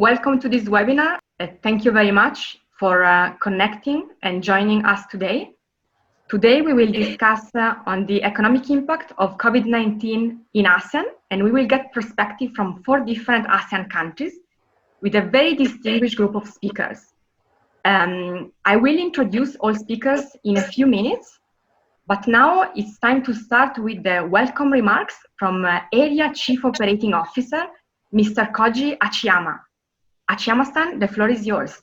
Welcome to this webinar. Thank you very much for connecting and joining us today. Today we will discuss on the economic impact of COVID-19 in ASEAN, and we will get perspective from 4 different ASEAN countries with a very distinguished group of speakers. I will introduce all speakers in a few minutes, but now it's time to start with the welcome remarks from ERIA Chief Operating Officer, Mr. Koji Achiyama. Achiyama-san, the floor is yours.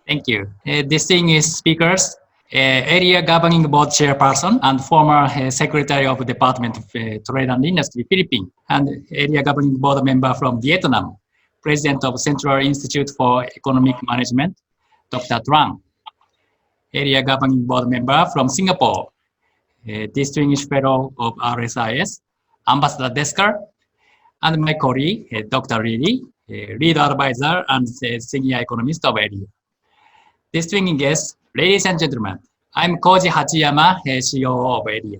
Thank you. Distinguished speakers, Area Governing Board Chairperson and former Secretary of the Department of Trade and Industry, Philippines, and Area Governing Board member from Vietnam, President of Central Institute for Economic Management, Dr. Tran, Area Governing Board member from Singapore, Distinguished Fellow of RSIS, Ambassador Desker, and my colleague, Dr. Lili, Lead Advisor and Senior Economist of ERIA. Distinguished guests, ladies and gentlemen, I'm Koji Hachiyama, CEO of ERIA.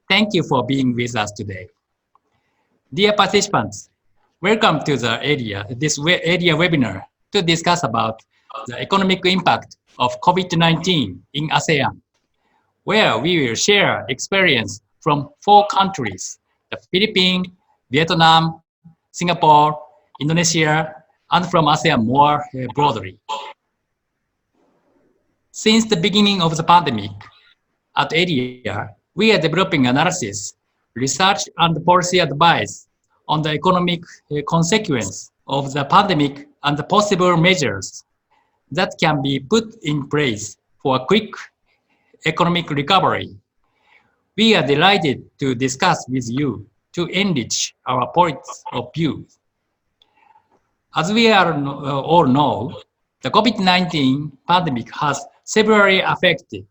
Thank you for being with us today. Dear participants, welcome to the this ERIA webinar to discuss about the economic impact of COVID-19 in ASEAN, where we will share experience from 4 countries, the Philippines, Vietnam, Singapore, Indonesia, and from ASEAN more broadly. Since the beginning of the pandemic, at ERIA, we are developing analysis, research, and policy advice on the economic consequence of the pandemic and the possible measures that can be put in place for a quick economic recovery. We are delighted to discuss with you to enrich our points of view. As we all know, the COVID-19 pandemic has severely affected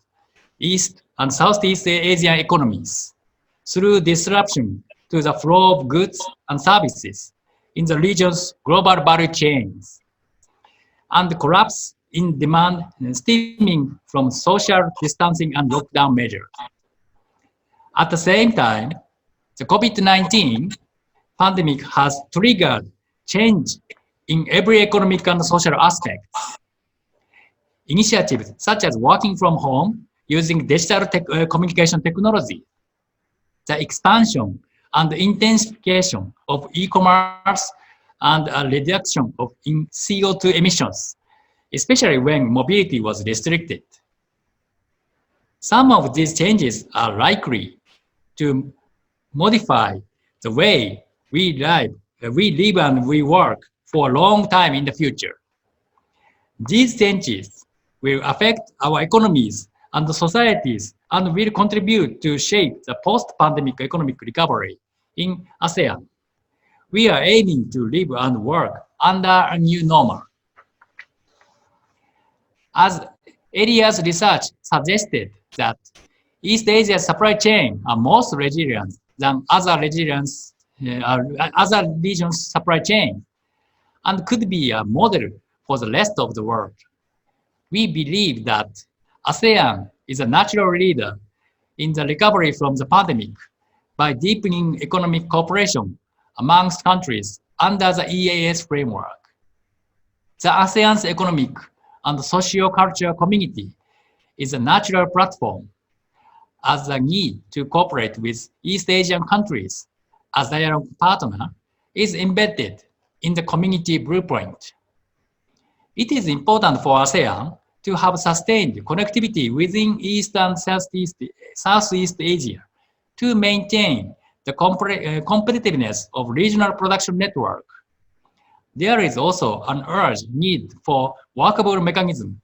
East and Southeast Asian economies through disruption to the flow of goods and services in the region's global value chains, and collapse in demand stemming from social distancing and lockdown measures. At the same time, the COVID-19 pandemic has triggered change in every economic and social aspect. Initiatives such as working from home using digital communication technology, the expansion and intensification of e-commerce, and a reduction of CO2 emissions, especially when mobility was restricted. Some of these changes are likely to modify the way we live and we work for a long time in the future. These changes will affect our economies and the societies and will contribute to shape the post-pandemic economic recovery in ASEAN. We are aiming to live and work under a new normal. As ERIA's research suggested that East Asia's supply chain are most resilient than other regions' supply chain, and could be a model for the rest of the world. We believe that ASEAN is a natural leader in the recovery from the pandemic by deepening economic cooperation amongst countries under the EAS framework. The ASEAN's economic and socio-cultural community is a natural platform as the need to cooperate with East Asian countries as their partner is embedded in the community blueprint. It is important for ASEAN to have sustained connectivity within East and Southeast Asia to maintain the competitiveness of regional production network. There is also an urgent need for workable mechanism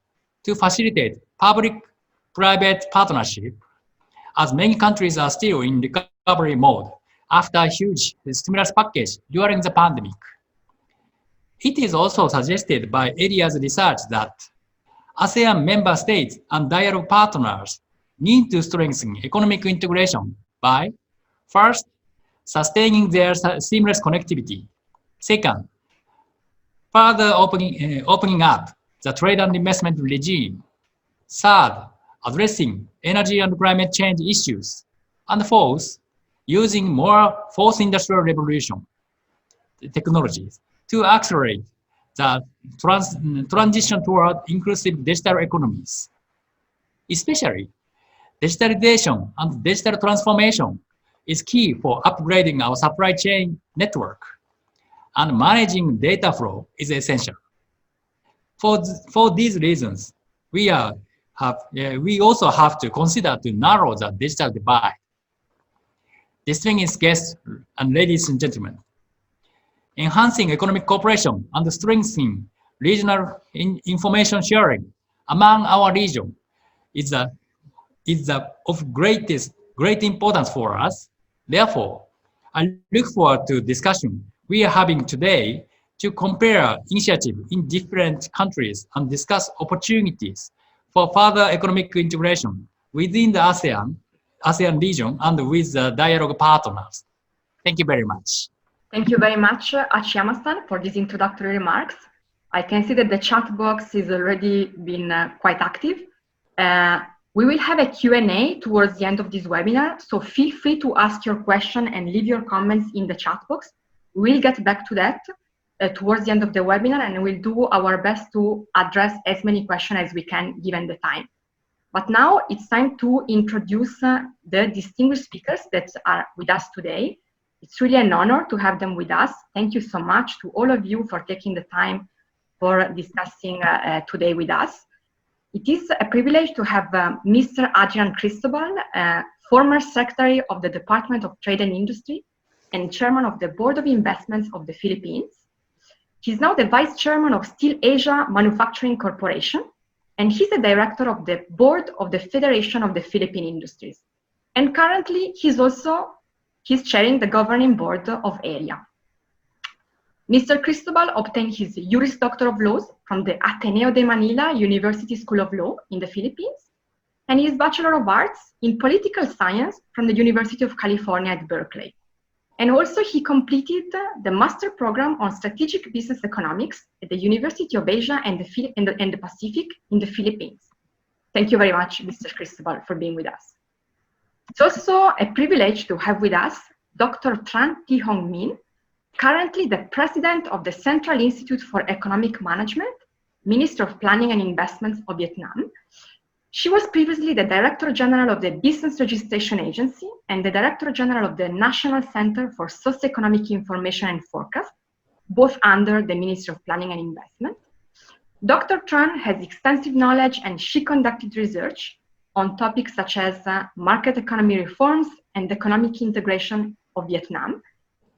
to facilitate public-private partnership, as many countries are still in recovery mode after a huge stimulus package during the pandemic. It is also suggested by ERIA's research that ASEAN member states and dialogue partners need to strengthen economic integration by, first, sustaining their seamless connectivity. Second, further opening up the trade and investment regime. Third, addressing energy and climate change issues. And fourth, using more fourth industrial revolution technologies to accelerate the transition toward inclusive digital economies. Especially, digitalization and digital transformation is key for upgrading our supply chain network, and managing data flow is essential. For these reasons, we also have to consider to narrow the digital divide. Distinguished guests and ladies and gentlemen, enhancing economic cooperation and strengthening regional information sharing among our region is of great importance for us. Therefore, I look forward to discussion we are having today to compare initiatives in different countries and discuss opportunities for further economic integration within the ASEAN region and with the dialogue partners. Thank you very much. Thank you very much, Achiyama-san, for these introductory remarks. I can see that the chat box is already been quite active. We will have a Q&A towards the end of this webinar, so feel free to ask your question and leave your comments in the chat box. We'll get back to that towards the end of the webinar, and we'll do our best to address as many questions as we can given the time. But now it's time to introduce the distinguished speakers that are with us today. It's really an honor to have them with us. Thank you so much to all of you for taking the time for discussing today with us. It is a privilege to have Mr. Adrian Cristobal, former Secretary of the Department of Trade and Industry and Chairman of the Board of Investments of the Philippines. He's now the Vice Chairman of Steel Asia Manufacturing Corporation, and he's the Director of the Board of the Federation of the Philippine Industries. And currently, he's chairing the governing board of ERIA. Mr. Cristobal obtained his Juris Doctor of Laws from the Ateneo de Manila University School of Law in the Philippines, and his Bachelor of Arts in Political Science from the University of California at Berkeley. And also he completed the Master Program on Strategic Business Economics at the University of Asia and the Pacific in the Philippines. Thank you very much, Mr. Cristobal, for being with us. It's also a privilege to have with us Dr. Tran Thi Hong Min, currently the President of the Central Institute for Economic Management, Minister of Planning and Investments of Vietnam. She was previously the Director General of the Business Registration Agency and the Director General of the National Center for Socioeconomic Information and Forecast, both under the Ministry of Planning and Investment. Dr. Tran has extensive knowledge, and she conducted research on topics such as market economy reforms and economic integration of Vietnam.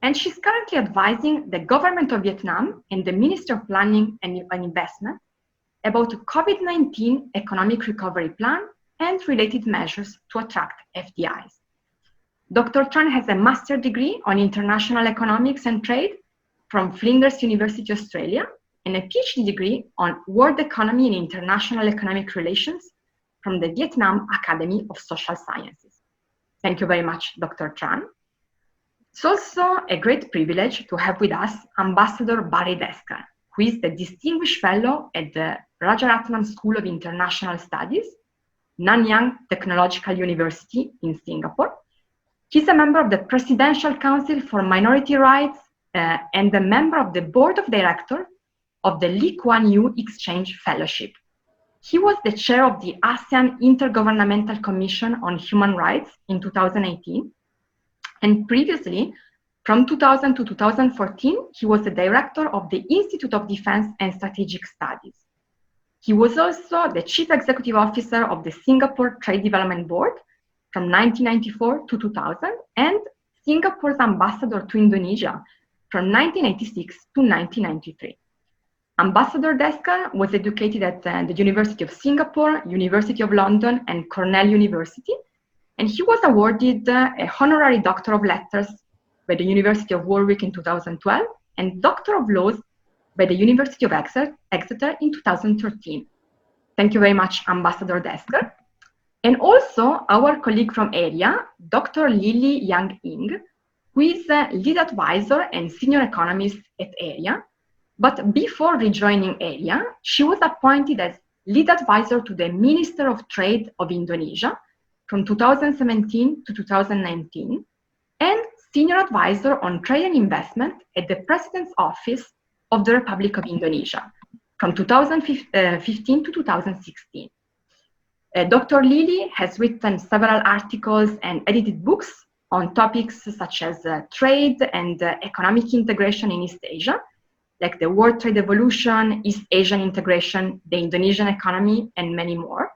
And she's currently advising the government of Vietnam and the Ministry of Planning and Investment about a COVID-19 economic recovery plan and related measures to attract FDIs. Dr. Tran has a master's degree on international economics and trade from Flinders University, Australia, and a PhD degree on world economy and international economic relations from the Vietnam Academy of Social Sciences. Thank you very much, Dr. Tran. It's also a great privilege to have with us Ambassador Barry Desker, who is the Distinguished Fellow at the Rajaratnam School of International Studies, Nanyang Technological University in Singapore. He's a member of the Presidential Council for Minority Rights and a member of the Board of Directors of the Lee Kuan Yew Exchange Fellowship. He was the chair of the ASEAN Intergovernmental Commission on Human Rights in 2018. And previously, from 2000 to 2014, he was the director of the Institute of Defense and Strategic Studies. He was also the chief executive officer of the Singapore Trade Development Board from 1994 to 2000 and Singapore's ambassador to Indonesia from 1986 to 1993. Ambassador Desker was educated at the University of Singapore, University of London, and Cornell University, and he was awarded a honorary Doctor of Letters by the University of Warwick in 2012 and Doctor of Laws by the University of Exeter in 2013. Thank you very much, Ambassador Desker. And also our colleague from ERIA, Dr. Lily Yang Ing, who is a lead advisor and senior economist at ERIA. But before rejoining ERIA, she was appointed as lead advisor to the Minister of Trade of Indonesia from 2017 to 2019, and senior advisor on trade and investment at the President's Office of the Republic of Indonesia from 2015 to 2016. Dr. Lily has written several articles and edited books on topics such as trade and economic integration in East Asia, like the World Trade Evolution, East Asian integration, the Indonesian economy, and many more.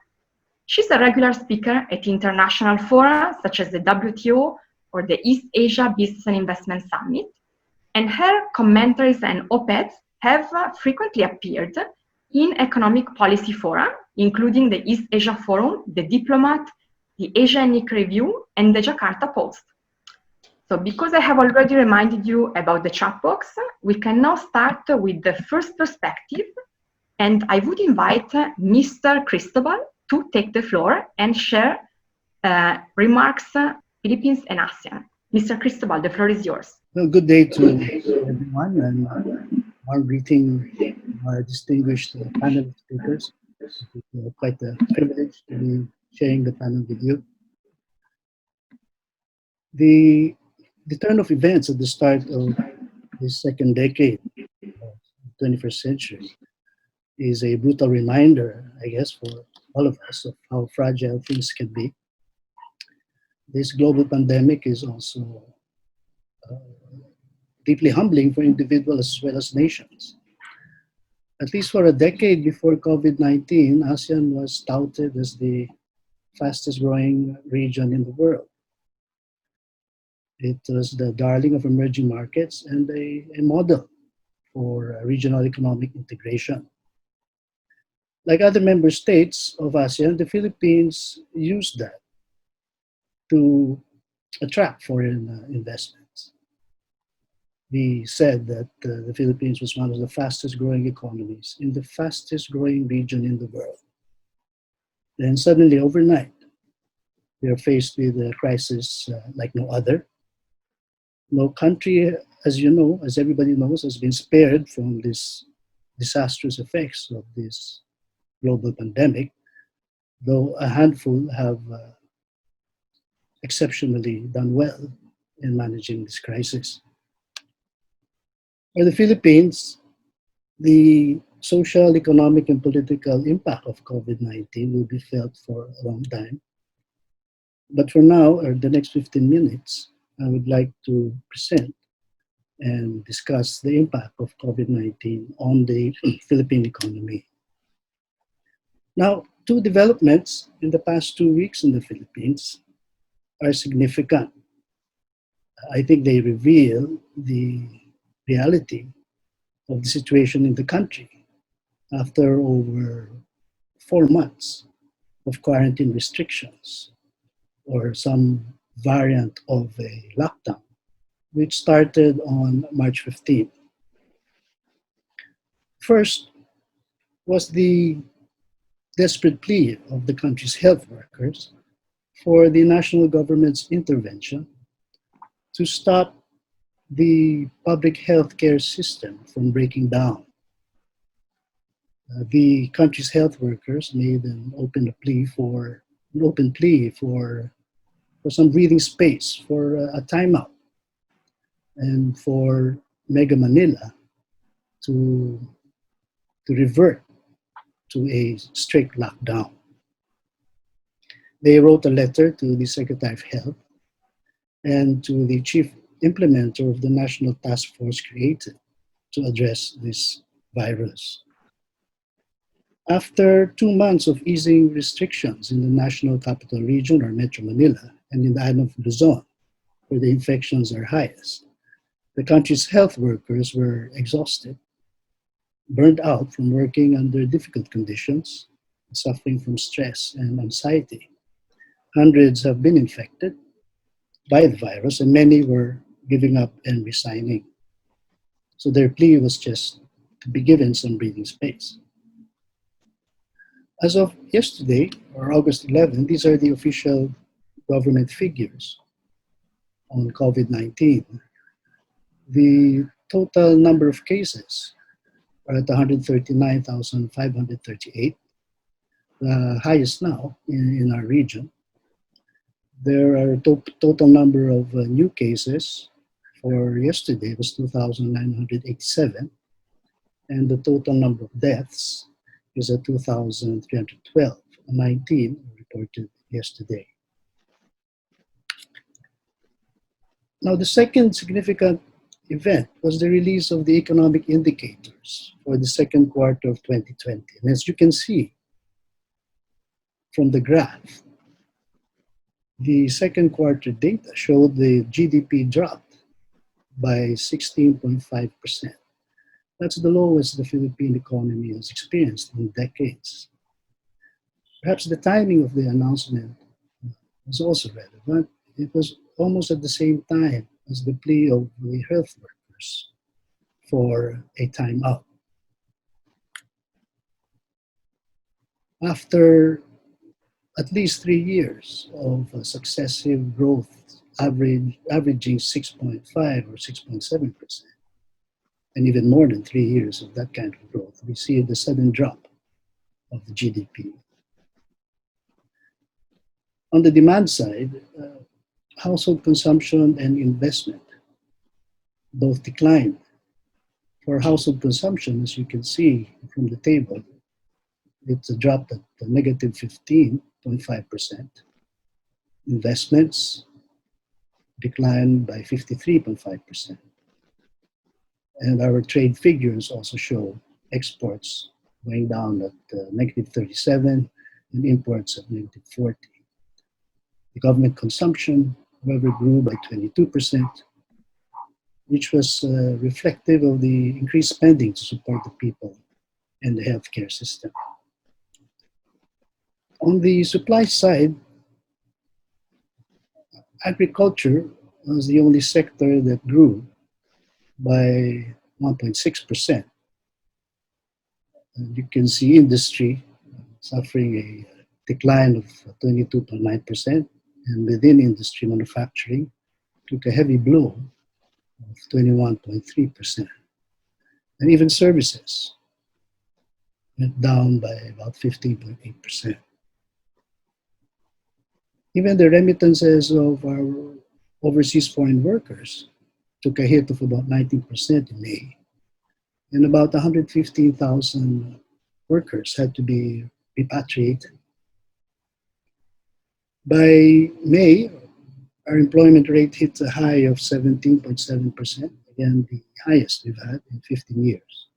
She's a regular speaker at international fora such as the WTO or the East Asia Business and Investment Summit, and her commentaries and op-eds have frequently appeared in economic policy fora, including the East Asia Forum, the Diplomat, the Asianic Review, and the Jakarta Post. So because I have already reminded you about the chat box, we can now start with the first perspective, and I would invite Mr. Cristobal to take the floor and share remarks Philippines and ASEAN. Mr. Cristobal, the floor is yours. Well, good day to everyone, and our greeting our distinguished panel speakers. It's quite a privilege to be sharing the panel with you. The turn of events at the start of the second decade of the 21st century is a brutal reminder, I guess, for all of us of how fragile things can be. This global pandemic is also deeply humbling for individuals as well as nations. At least for a decade before COVID-19, ASEAN was touted as the fastest growing region in the world. It was the darling of emerging markets and a model for regional economic integration. Like other member states of ASEAN, the Philippines used that to attract foreign investments. We said that the Philippines was one of the fastest growing economies in the fastest growing region in the world. Then suddenly overnight, we are faced with a crisis like no other. No country, as you know, as everybody knows, has been spared from these disastrous effects of this global pandemic, though a handful have exceptionally done well in managing this crisis. For the Philippines, the social, economic, and political impact of COVID-19 will be felt for a long time. But for now, or the next 15 minutes, I would like to present and discuss the impact of COVID-19 on the Philippine economy. Now, two developments in the past 2 weeks in the Philippines are significant. I think they reveal the reality of the situation in the country after over 4 months of quarantine restrictions or some variant of a lockdown, which started on March 15th. First was the desperate plea of the country's health workers for the national government's intervention to stop the public health care system from breaking down. The country's health workers made an open plea for some breathing space, for a timeout, and for Mega Manila to revert to a strict lockdown. They wrote a letter to the Secretary of Health and to the chief implementer of the national task force created to address this virus. After 2 months of easing restrictions in the National Capital Region or Metro Manila and in the island of Luzon, where the infections are highest, the country's health workers were exhausted, burned out from working under difficult conditions, suffering from stress and anxiety. Hundreds have been infected by the virus, and many were giving up and resigning. So their plea was just to be given some breathing space. As of yesterday, or August 11, these are the official government figures on COVID-19. The total number of cases are at 139,538, the highest now in our region. There are total number of new cases for yesterday was 2,987, and the total number of deaths is at 2,312, 19 reported yesterday. Now, the second significant event was the release of the economic indicators for the second quarter of 2020. And as you can see from the graph, the second quarter data showed the GDP dropped by 16.5%. That's the lowest the Philippine economy has experienced in decades. Perhaps the timing of the announcement was also relevant. It was almost at the same time as the plea of the health workers for a timeout. After at least 3 years of successive growth, averaging 6.5 or 6.7%, and even more than 3 years of that kind of growth, we see the sudden drop of the GDP. On the demand side, household consumption and investment both declined. For household consumption, as you can see from the table, it's dropped at negative 15.5%. Investments declined by 53.5%. And our trade figures also show exports going down at negative 37 and imports at negative 40. The government consumption, however, grew by 22%, which was reflective of the increased spending to support the people and the healthcare system. On the supply side, agriculture was the only sector that grew by 1.6%. You can see industry suffering a decline of 22.9%, and within industry, manufacturing took a heavy blow of 21.3%. And even services went down by about 15.8%. Even the remittances of our overseas foreign workers took a hit of about 19% in May. And about 115,000 workers had to be repatriated. By May, our employment rate hit a high of 17.7%, again, the highest we've had in 15 years.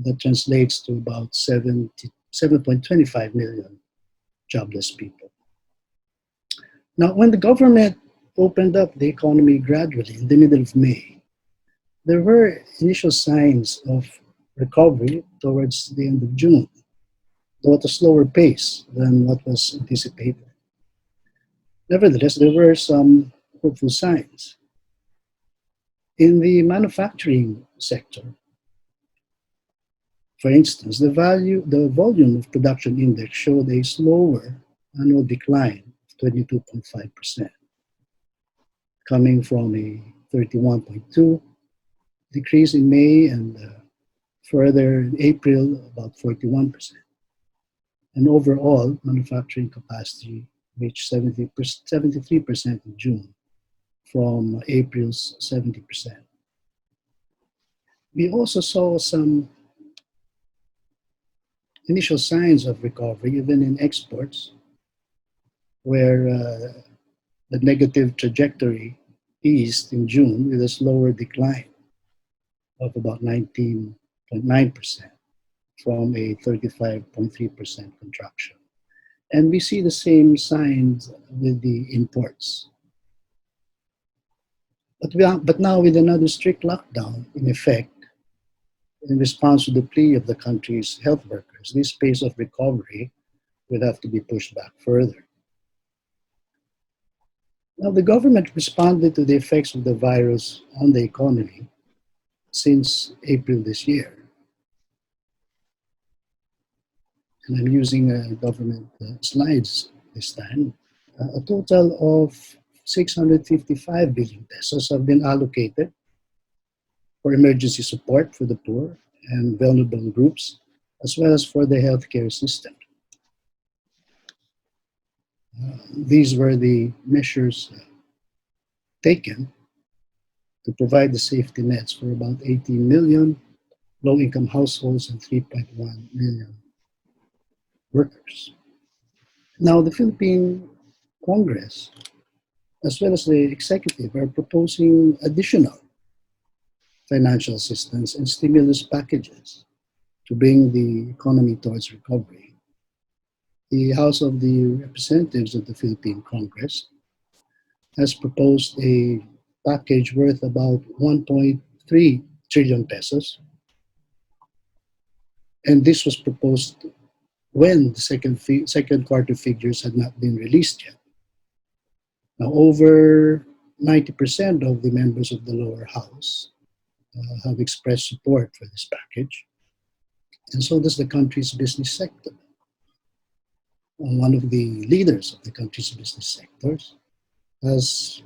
That translates to about 7.25 million jobless people. Now, when the government opened up the economy gradually in the middle of May, there were initial signs of recovery towards the end of June, though at a slower pace than what was anticipated. Nevertheless, there were some hopeful signs. In the manufacturing sector, for instance, the volume of production index showed a slower annual decline of 22.5%, coming from a 31.2 decrease in May and further in April, about 41%. And overall, manufacturing capacity reached 73% in June from April's 70%. We also saw some initial signs of recovery, even in exports, where the negative trajectory eased in June with a slower decline of about 19.9% from a 35.3% contraction. And we see the same signs with the imports. But now with another strict lockdown in effect, in response to the plea of the country's health workers, this pace of recovery will have to be pushed back further. Now, the government responded to the effects of the virus on the economy since April this year. And I'm using government slides this time. A total of 655 billion pesos have been allocated for emergency support for the poor and vulnerable groups, as well as for the healthcare system. These were the measures taken to provide the safety nets for about 18 million low-income households and 3.1 million workers. Now, the Philippine Congress, as well as the executive, are proposing additional financial assistance and stimulus packages to bring the economy towards recovery. The House of the Representatives of the Philippine Congress has proposed a package worth about 1.3 trillion pesos. And this was proposed when the second quarter figures had not been released yet. Now, over 90% of the members of the lower house have expressed support for this package, and so does the country's business sector. One of the leaders of the country's business sectors has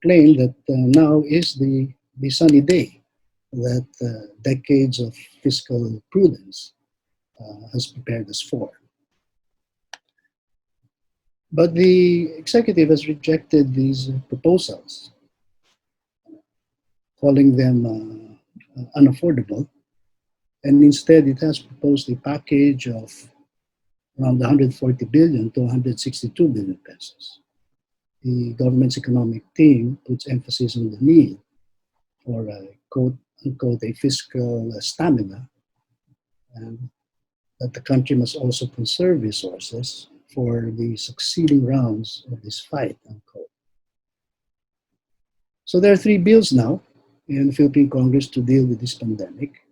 claimed that now is the sunny day that decades of fiscal prudence has prepared us for. But the executive has rejected these proposals, calling them unaffordable, and instead it has proposed a package of around 140 billion to 162 billion pesos. The government's economic team puts emphasis on the need for a quote-unquote a fiscal stamina, and that the country must also conserve resources for the succeeding rounds of this fight, unquote. So there are three bills now in the Philippine Congress to deal with this pandemic.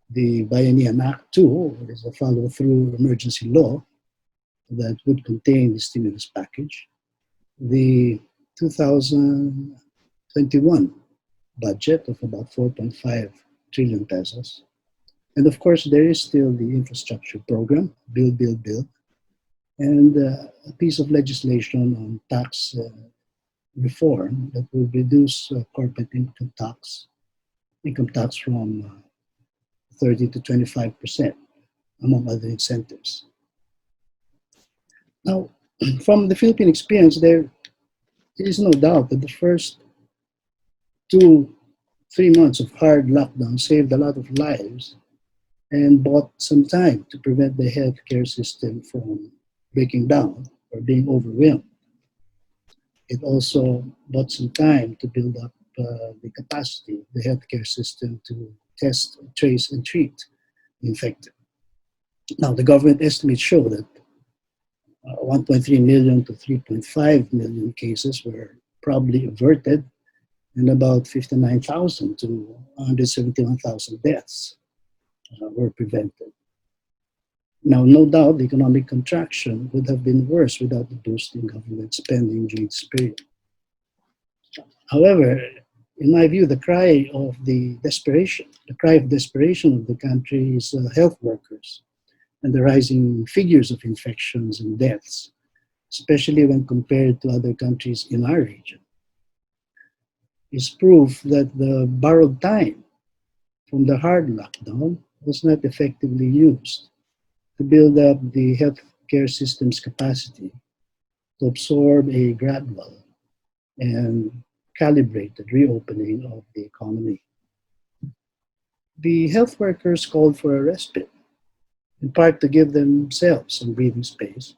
The Bayanihan Act 2 is a follow-through emergency law that would contain the stimulus package. The 2021 budget of about 4.5 trillion pesos. And of course, there is still the infrastructure program, Build, and a piece of legislation on tax reform that will reduce corporate income tax from 30 to 25%, among other incentives. Now, from the Philippine experience, there is no doubt that the first 2-3 months of hard lockdown saved a lot of lives and bought some time to prevent the healthcare system from breaking down or being overwhelmed. It also bought some time to build up the capacity of the healthcare system to test, trace, and treat the infected. Now, the government estimates show that 1.3 million to 3.5 million cases were probably averted, and about 59,000 to 171,000 deaths were prevented. Now, no doubt, the economic contraction would have been worse without the boost in government spending during this period. However, in my view, the cry of desperation of the country's health workers and the rising figures of infections and deaths, especially when compared to other countries in our region, is proof that the borrowed time from the hard lockdown was not effectively used to build up the healthcare system's capacity to absorb a gradual and calibrated reopening of the economy. The health workers called for a respite, in part to give themselves some breathing space,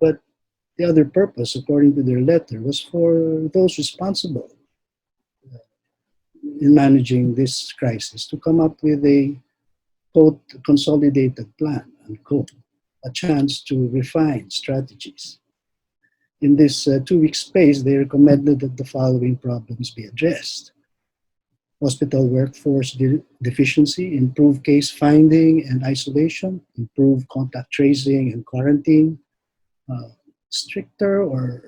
but the other purpose, according to their letter, was for those responsible in managing this crisis to come up with a, quote, consolidated plan, unquote, a chance to refine strategies. In this 2-week space, they recommended that the following problems be addressed: hospital workforce deficiency, improve case finding and isolation, improve contact tracing and quarantine, stricter or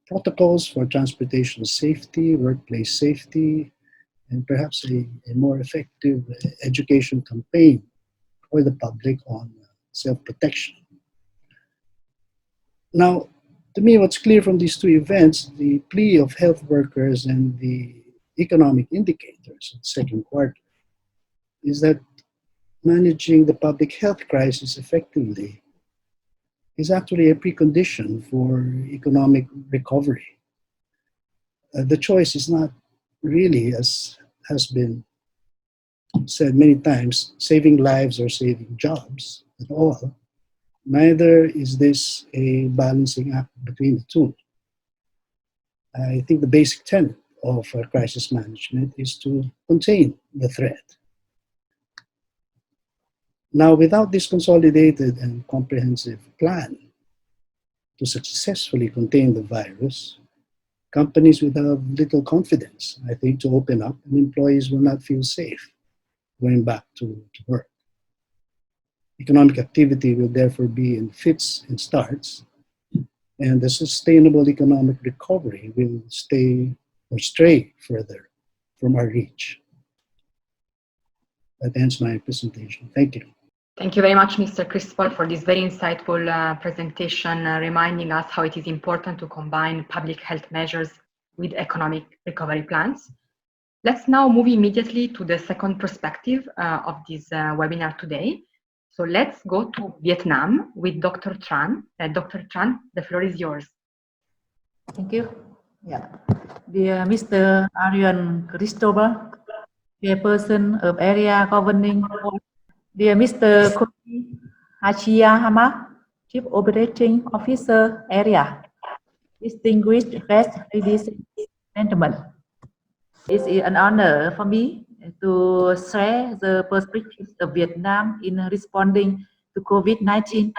protocols for transportation safety, workplace safety, and perhaps a more effective education campaign for the public on self-protection. Now, to me, what's clear from these two events, the plea of health workers and the economic indicators of the second quarter, is that managing the public health crisis effectively is actually a precondition for economic recovery. The choice is not really, as has been said many times, saving lives or saving jobs at all, neither is this a balancing act between the two. I think the basic tenet of crisis management is to contain the threat. Now, without this consolidated and comprehensive plan to successfully contain the virus, companies will have little confidence, I think, to open up, and employees will not feel safe going back to work. Economic activity will therefore be in fits and starts, and the sustainable economic recovery will stay or stray further from our reach. That ends my presentation. Thank you. Thank you very much, Mr. Cristobal, for this very insightful presentation, reminding us how it is important to combine public health measures with economic recovery plans. Let's now move immediately to the second perspective of this webinar today. So let's go to Vietnam with Dr. Tran. Dr. Tran, the floor is yours. Thank you. Yeah. Dear Mr. Adrian Cristobal, Chairperson of Area Governing Board, dear Mr. Koji Hachiyama, Chief Operating Officer Area, distinguished guests, ladies and gentlemen. It's an honor for me to share the perspectives of Vietnam in responding to COVID-19.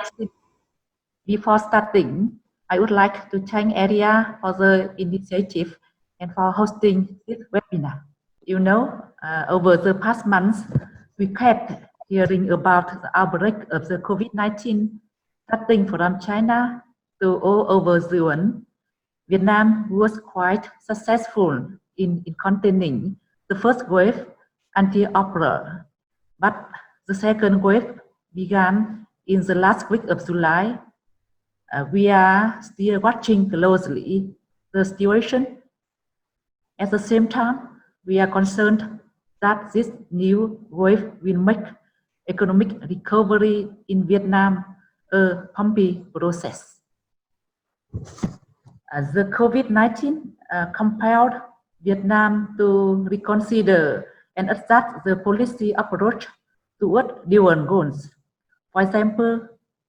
Before starting, I would like to thank ARIA for the initiative and for hosting this webinar. You know, over the past months, we kept hearing about the outbreak of the COVID-19, starting from China to all over the world. Vietnam was quite successful in containing the first wave until April, but the second wave began in the last week of July. We are still watching closely the situation. At the same time, we are concerned that this new wave will make economic recovery in Vietnam a bumpy process. The COVID-19 compelled Vietnam to reconsider and adjust the policy approach toward dual goals. For example,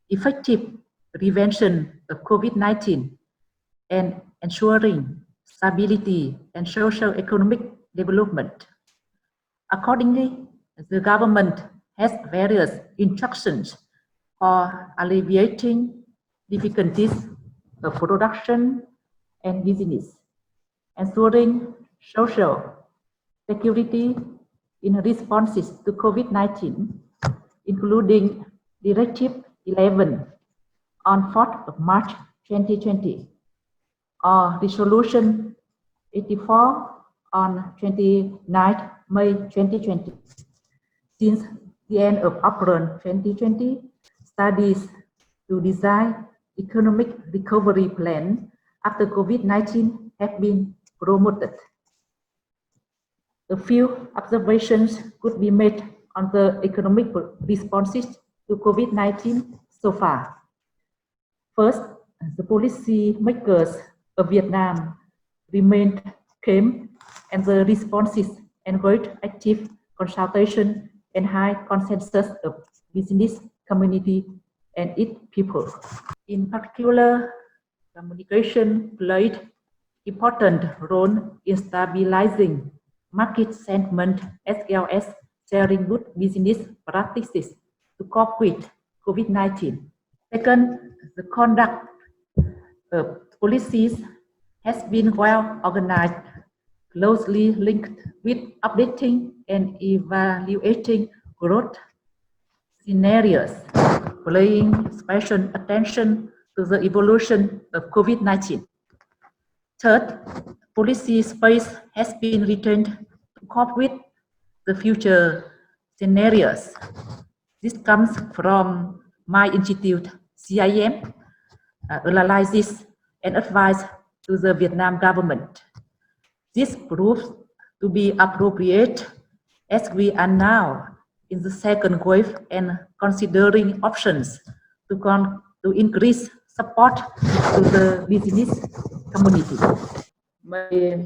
effective prevention of COVID-19 and ensuring stability and social economic development. Accordingly, the government has various instructions for alleviating difficulties of production and business, ensuring social security in responses to COVID-19, including Directive 11 on 4th of March 2020, or Resolution 84 on 29th May 2020. Since the end of April 2020, studies to design economic recovery plan after COVID-19 have been promoted. A few observations could be made on the economic responses to COVID-19 so far. First, the policy makers of Vietnam remained calm, and the responses encouraged active consultation and high consensus of business community and its people. In particular, communication played important role in stabilizing market sentiment as well as sharing good business practices to cope with COVID-19. Second, the conduct of policies has been well organized, closely linked with updating and evaluating growth scenarios, paying special attention to the evolution of COVID-19. Third, policy space has been retained to cope with the future scenarios. This comes from my institute, CIM, analysis and advice to the Vietnam government. This proves to be appropriate as we are now in the second wave and considering options to increase support to the business community.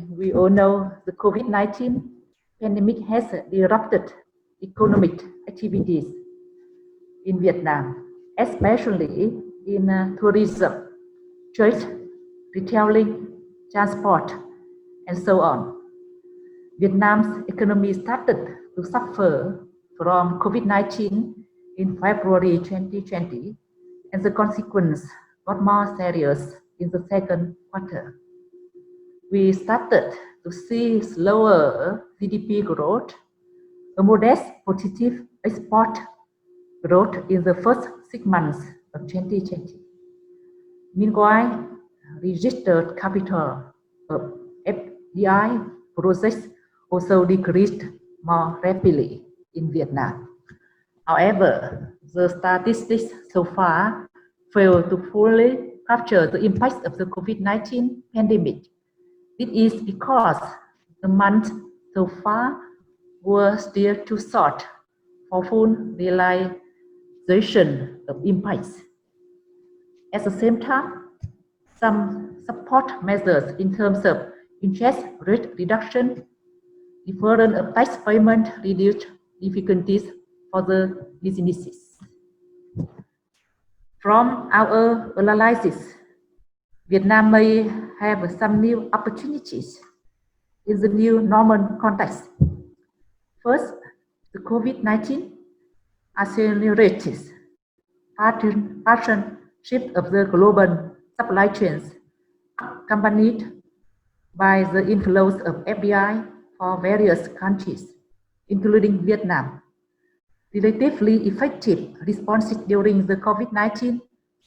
We all know the COVID-19 pandemic has disrupted economic activities in Vietnam, especially in tourism, trade, retailing, transport, and so on. Vietnam's economy started to suffer from COVID-19 in February 2020, and the consequence got more serious in the second quarter. We started to see slower GDP growth, a modest positive export growth in the first 6 months of 2020. Meanwhile, registered capital of FDI process also decreased more rapidly in Vietnam. However, the statistics so far fail to fully capture the impact of the COVID-19 pandemic. It is because the months so far were still too short for full realization of impacts. At the same time, some support measures in terms of interest rate reduction, deferral of tax payment reduced difficulties for the businesses. From our analysis, Vietnam may have some new opportunities in the new normal context. First, the COVID-19 accelerates partnership of the global supply chains, accompanied by the inflows of FDI for various countries, including Vietnam. Relatively effective responses during the COVID-19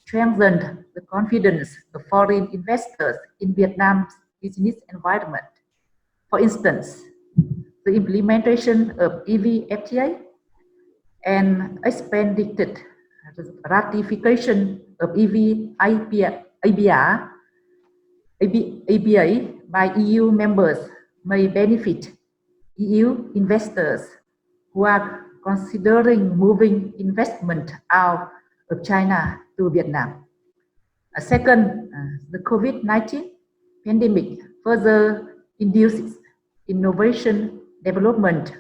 strengthened the confidence of foreign investors in Vietnam's business environment. For instance, the implementation of EV FTA and expanded ratification of EV ABA by EU members may benefit EU investors who are considering moving investment out of China to Vietnam. Second, the COVID-19 pandemic further induces innovation, development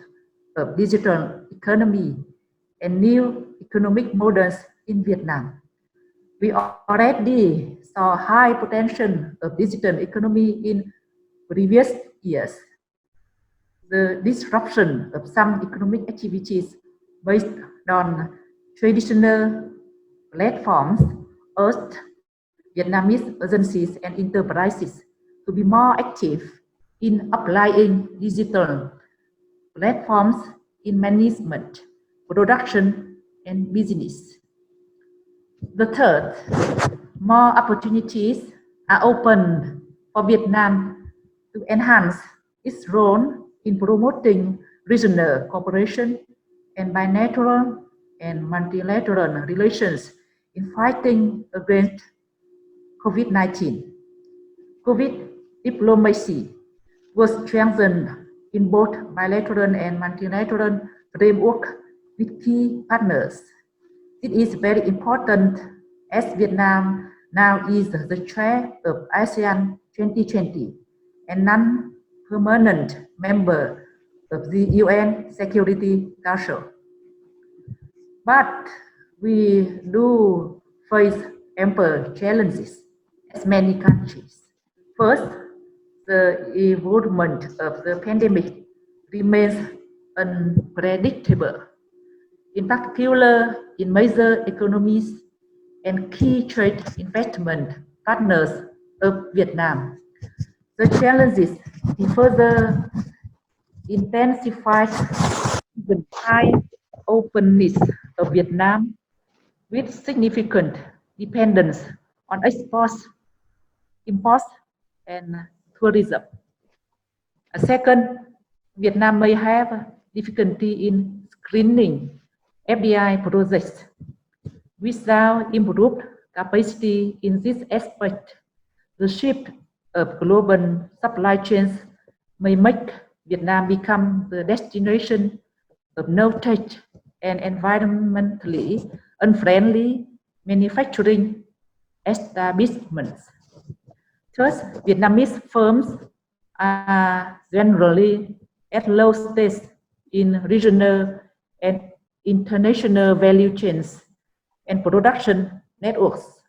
of digital economy, and new economic models in Vietnam. We already saw high potential of digital economy in previous years. The disruption of some economic activities based on traditional platforms urged Vietnamese agencies and enterprises to be more active in applying digital platforms in management, production, and business. The third, more opportunities are open for Vietnam to enhance its role in promoting regional cooperation and bilateral and multilateral relations in fighting against COVID-19. COVID diplomacy was strengthened in both bilateral and multilateral framework with key partners. It is very important as Vietnam now is the chair of ASEAN 2020 and non-permanent member of the UN Security Council. But we do face ample challenges as many countries. First, the evolvement of the pandemic remains unpredictable, in particular in major economies and key trade investment partners of Vietnam. The challenges further intensified the high openness of Vietnam with significant dependence on exports, imports, and tourism. Second, Vietnam may have difficulty in screening FDI projects. Without improved capacity in this aspect, the shift of global supply chains may make Vietnam become the destination of no-touch and environmentally unfriendly manufacturing establishments. Thus, Vietnamese firms are generally at low stage in regional and international value chains and production networks.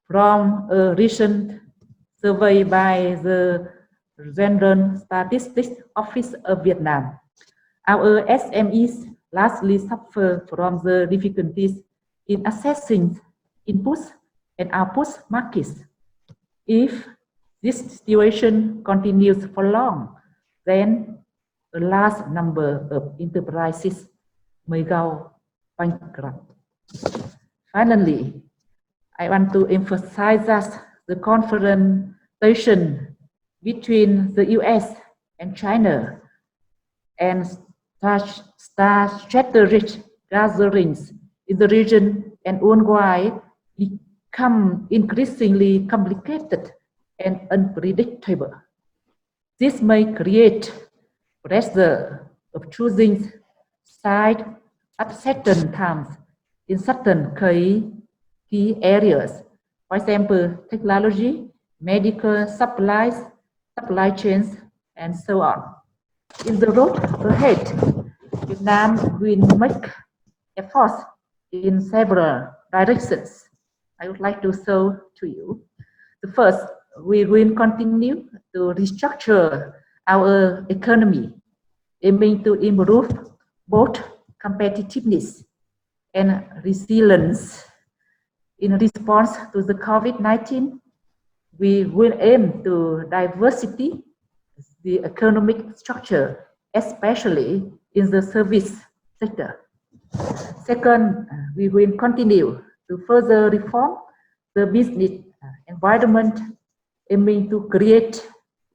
From a recent survey by the General Statistics Office of Vietnam, our SMEs largely suffer from the difficulties in accessing inputs and outputs markets. If this situation continues for long, then a large number of enterprises may go bankrupt. Finally, I want to emphasize that the confrontation between the US and China and strategic gatherings in the region and worldwide become increasingly complicated and unpredictable. This may create pressure of choosing sides at certain times in certain key areas, for example, technology, medical supplies, supply chains, and so on. In the road ahead, Vietnam will make efforts in several directions. I would like to show to you. The first, we will continue to restructure our economy, aiming to improve both competitiveness and resilience. In response to the COVID-19, we will aim to diversity the economic structure, especially in the service sector. Second, we will continue to further reform the business environment, aiming to create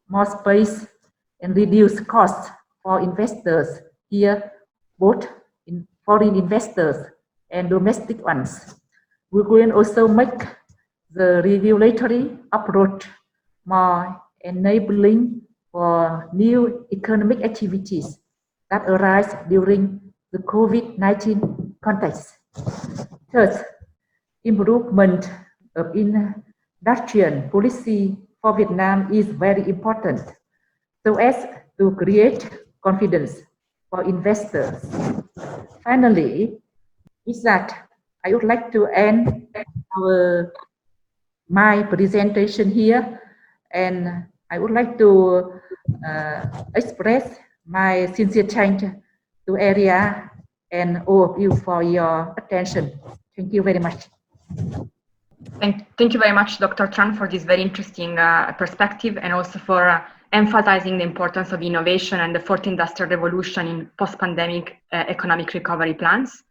more space and reduce costs for investors here, both in foreign investors and domestic ones. We will also make the regulatory approach more enabling for new economic activities that arise during the COVID-19 context. Third, improvement of industrial policy for Vietnam is very important, so as to create confidence for investors. Finally, with that, I would like to end my presentation here, and I would like to express my sincere thanks to ERIA and all of you for your attention. Thank you very much. Thank you very much, Dr. Tran, for this very interesting perspective, and also for emphasizing the importance of innovation and the fourth industrial revolution in post-pandemic economic recovery plans.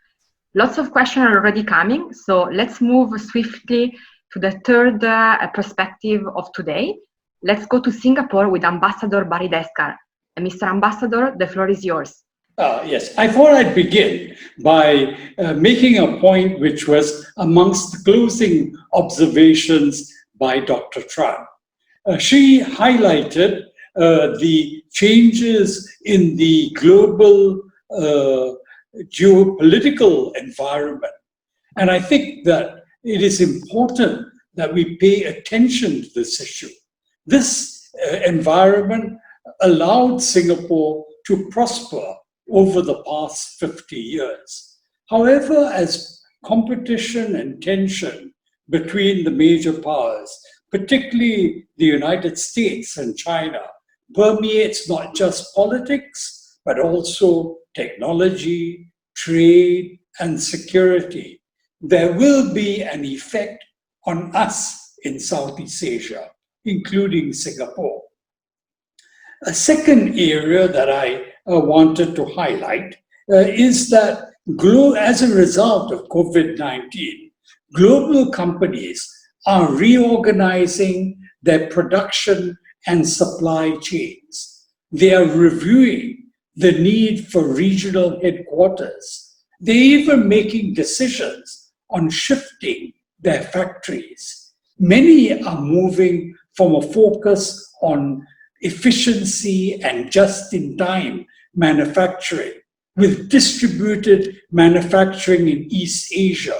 Lots of questions are already coming, so let's move swiftly to the third perspective of today. Let's go to Singapore with Ambassador Barry Deskar. Mr. Ambassador, the floor is yours. Yes, I thought I'd begin by making a point which was amongst the closing observations by Dr. Tran. She highlighted the changes in the global geopolitical environment. And I think that it is important that we pay attention to this issue. This environment allowed Singapore to prosper over the past 50 years. However, as competition and tension between the major powers, particularly the United States and China, permeates not just politics, but also technology, trade, and security, there will be an effect on us in Southeast Asia, including Singapore. A second area that I wanted to highlight is that as a result of COVID-19, global companies are reorganizing their production and supply chains. They are reviewing the need for regional headquarters. They're even making decisions on shifting their factories. Many are moving from a focus on efficiency and just-in-time manufacturing with distributed manufacturing in East Asia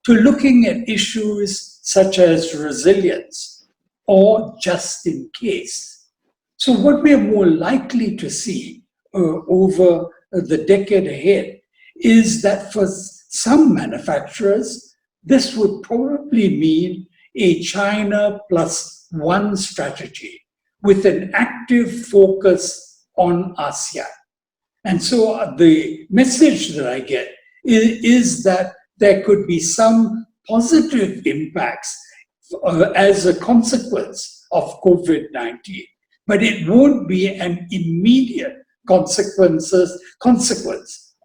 to looking at issues such as resilience or just in case. So what we are more likely to see over the decade ahead is that for some manufacturers, this would probably mean a China plus one strategy with an active focus on ASEAN. And so the message that I get is that there could be some positive impacts as a consequence of COVID-19, but it won't be an immediate consequence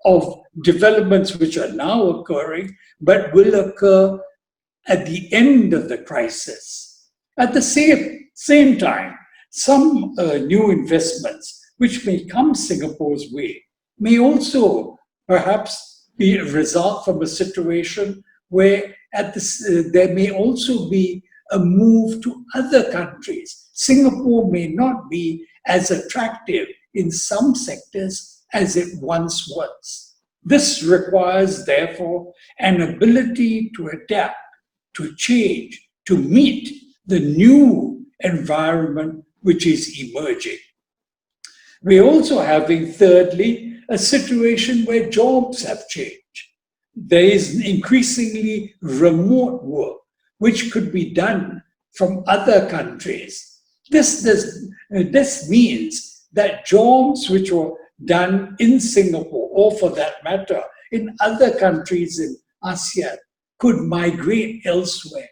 of developments which are now occurring, but will occur at the end of the crisis. At the same time, some new investments which may come Singapore's way may also perhaps be a result from a situation where there may also be a move to other countries. Singapore may not be as attractive in some sectors as it once was. This requires, therefore, an ability to adapt, to change, to meet the new environment which is emerging. We're also having, thirdly, a situation where jobs have changed. There is increasingly remote work, which could be done from other countries. This means that jobs which were done in Singapore, or for that matter, in other countries in ASEAN, could migrate elsewhere.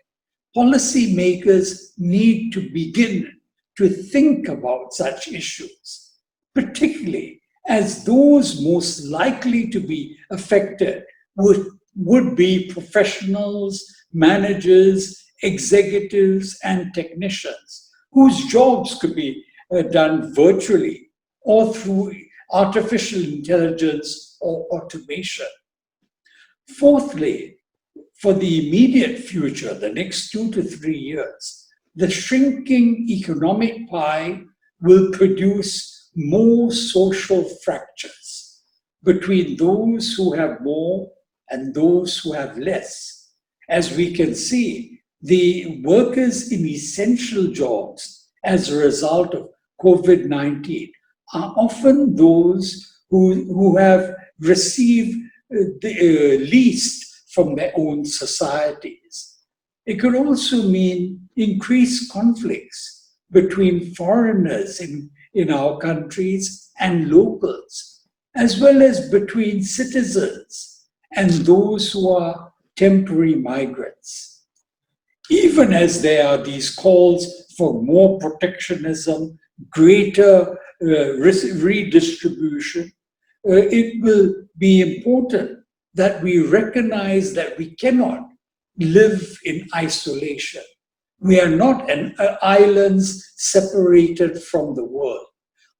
Policymakers need to begin to think about such issues, particularly as those most likely to be affected would be professionals, managers, executives, and technicians, whose jobs could be done virtually or through artificial intelligence or automation. Fourthly, for the immediate future, the next 2 to 3 years, the shrinking economic pie will produce more social fractures between those who have more and those who have less. As we can see, the workers in essential jobs as a result of COVID-19 are often those who have received the least from their own societies. It could also mean increased conflicts between foreigners in our countries and locals, as well as between citizens and those who are temporary migrants. Even as there are these calls for more protectionism, greater redistribution, it will be important that we recognize that we cannot live in isolation. We are not islands separated from the world.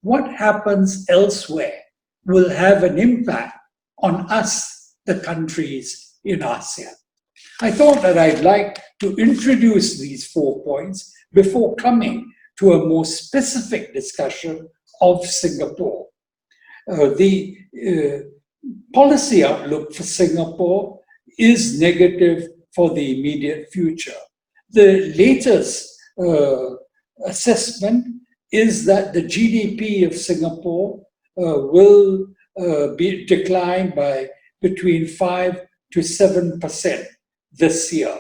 What happens elsewhere will have an impact on us, the countries in ASEAN. I thought that I'd like to introduce these 4 points before coming to a more specific discussion of Singapore. The policy outlook for Singapore is negative for the immediate future. The latest assessment is that the GDP of Singapore will be declined by between 5 to 7% this year,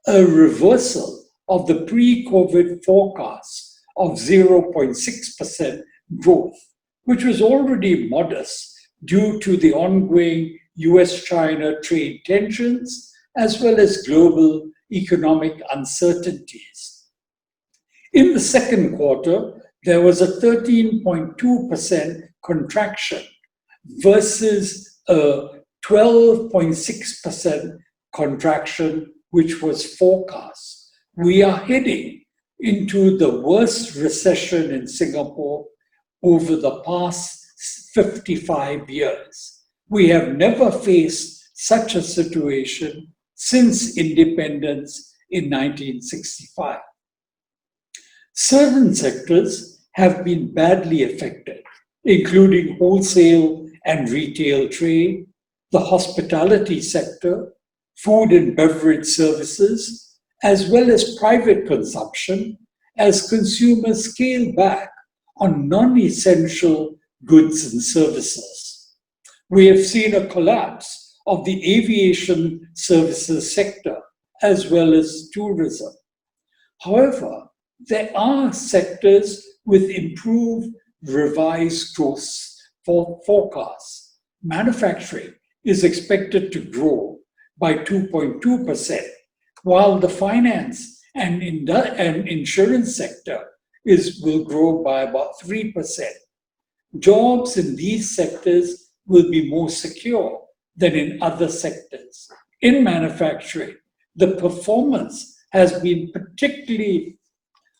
a reversal of the pre-COVID forecast of 0.6% growth, which was already modest due to the ongoing US-China trade tensions, as well as global economic uncertainties. In the second quarter, there was a 13.2% contraction versus a 12.6% contraction which was forecast. We are heading into the worst recession in Singapore over the past 55 years. We have never faced such a situation since independence in 1965. Certain sectors have been badly affected, including wholesale and retail trade, the hospitality sector, food and beverage services, as well as private consumption, as consumers scale back on non-essential goods and services. We have seen a collapse of the aviation services sector as well as tourism. However, there are sectors with improved revised growth forecasts. Manufacturing is expected to grow by 2.2%, while the finance and insurance sector will grow by about 3%. Jobs in these sectors will be more secure than in other sectors. In manufacturing, the performance has been particularly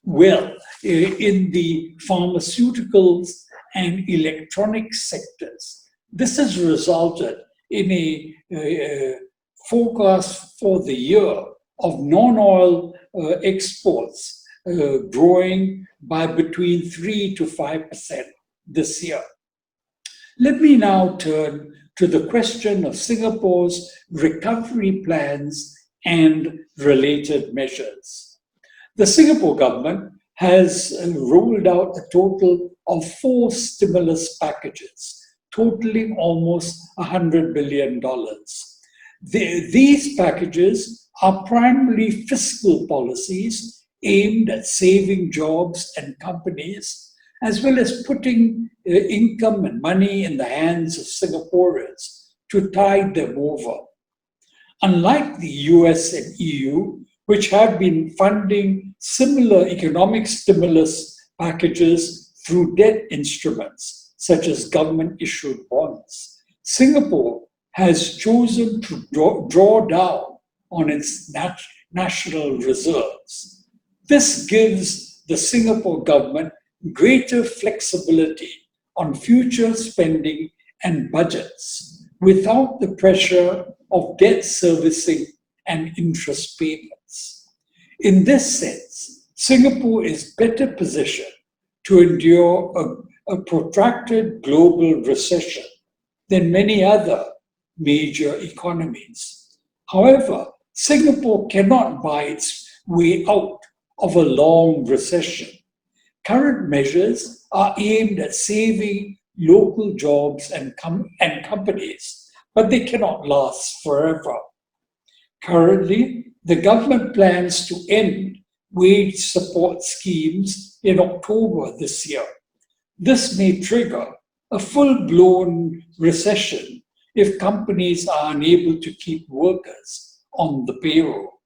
well in the pharmaceuticals and electronics sectors. This has resulted in a forecast for the year of non-oil exports growing by between 3 to 5% this year. Let me now turn to the question of Singapore's recovery plans and related measures. The Singapore government has rolled out a total of 4 stimulus packages, totaling almost $100 billion. These packages are primarily fiscal policies aimed at saving jobs and companies, as well as putting income and money in the hands of Singaporeans to tide them over. Unlike the US and EU, which have been funding similar economic stimulus packages through debt instruments, such as government-issued bonds, Singapore has chosen to draw down on its national reserves. This gives the Singapore government greater flexibility on future spending and budgets without the pressure of debt servicing and interest payments. In this sense, Singapore is better positioned to endure a protracted global recession than many other major economies. However, Singapore cannot buy its way out of a long recession. Current measures are aimed at saving local jobs and companies, but they cannot last forever. Currently, the government plans to end wage support schemes in October this year. This may trigger a full-blown recession if companies are unable to keep workers on the payroll.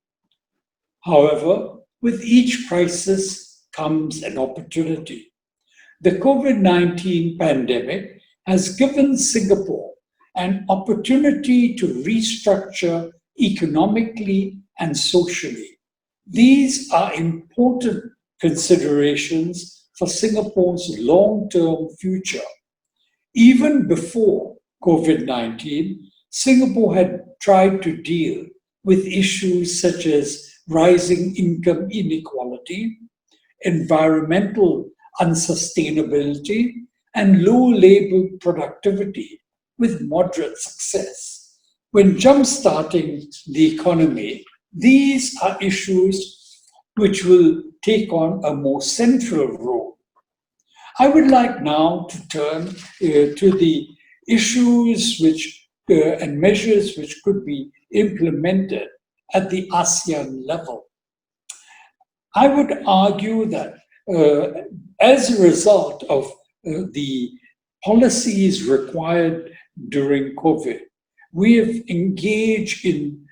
However, with each crisis comes an opportunity. The COVID-19 pandemic has given Singapore an opportunity to restructure economically and socially. These are important considerations for Singapore's long-term future. Even before COVID-19, Singapore had tried to deal with issues such as rising income inequality, environmental unsustainability, and low labor productivity with moderate success. When jump-starting the economy, these are issues which will take on a more central role. I would like now to turn to the issues and measures which could be implemented at the ASEAN level. I would argue that as a result of the policies required during COVID, we have engaged in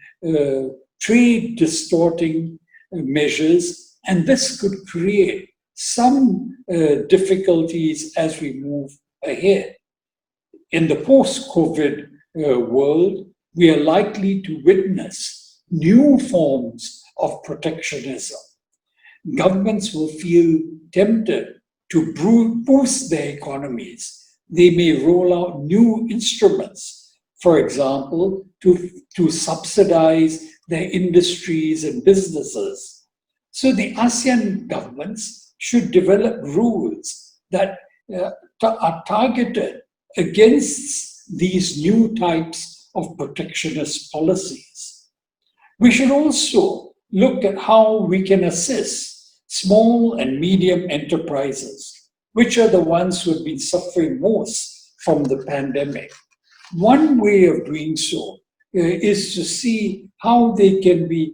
trade distorting measures, and this could create some difficulties as we move ahead. In the post-COVID world, we are likely to witness new forms of protectionism. Governments will feel tempted to boost their economies. They may roll out new instruments, for example, to subsidize their industries and businesses. So the ASEAN governments should develop rules that are targeted against these new types of protectionist policies. We should also look at how we can assist small and medium enterprises, which are the ones who have been suffering most from the pandemic. One way of doing so is to see how they can be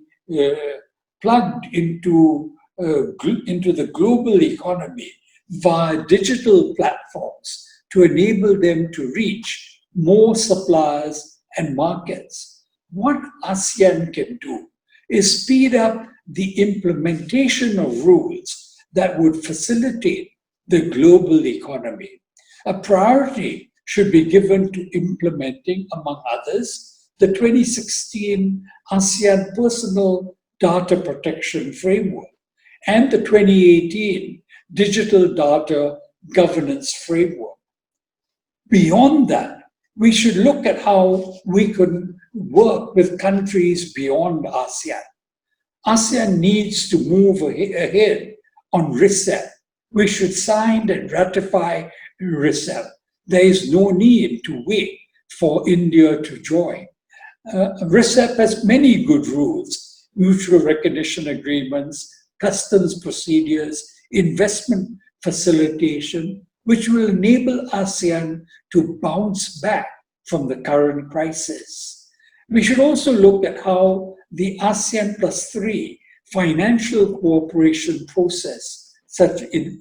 plugged into the global economy via digital platforms to enable them to reach more suppliers and markets. What ASEAN can do is speed up the implementation of rules that would facilitate the global economy. A priority should be given to implementing, among others, the 2016 ASEAN Personal Data Protection Framework and the 2018 Digital Data Governance Framework. Beyond that, we should look at how we could work with countries beyond ASEAN. ASEAN needs to move ahead on RCEP. We should sign and ratify RCEP. There is no need to wait for India to join. RCEP has many good rules: mutual recognition agreements, customs procedures, investment facilitation, which will enable ASEAN to bounce back from the current crisis. We should also look at how the ASEAN +3 financial cooperation process, such in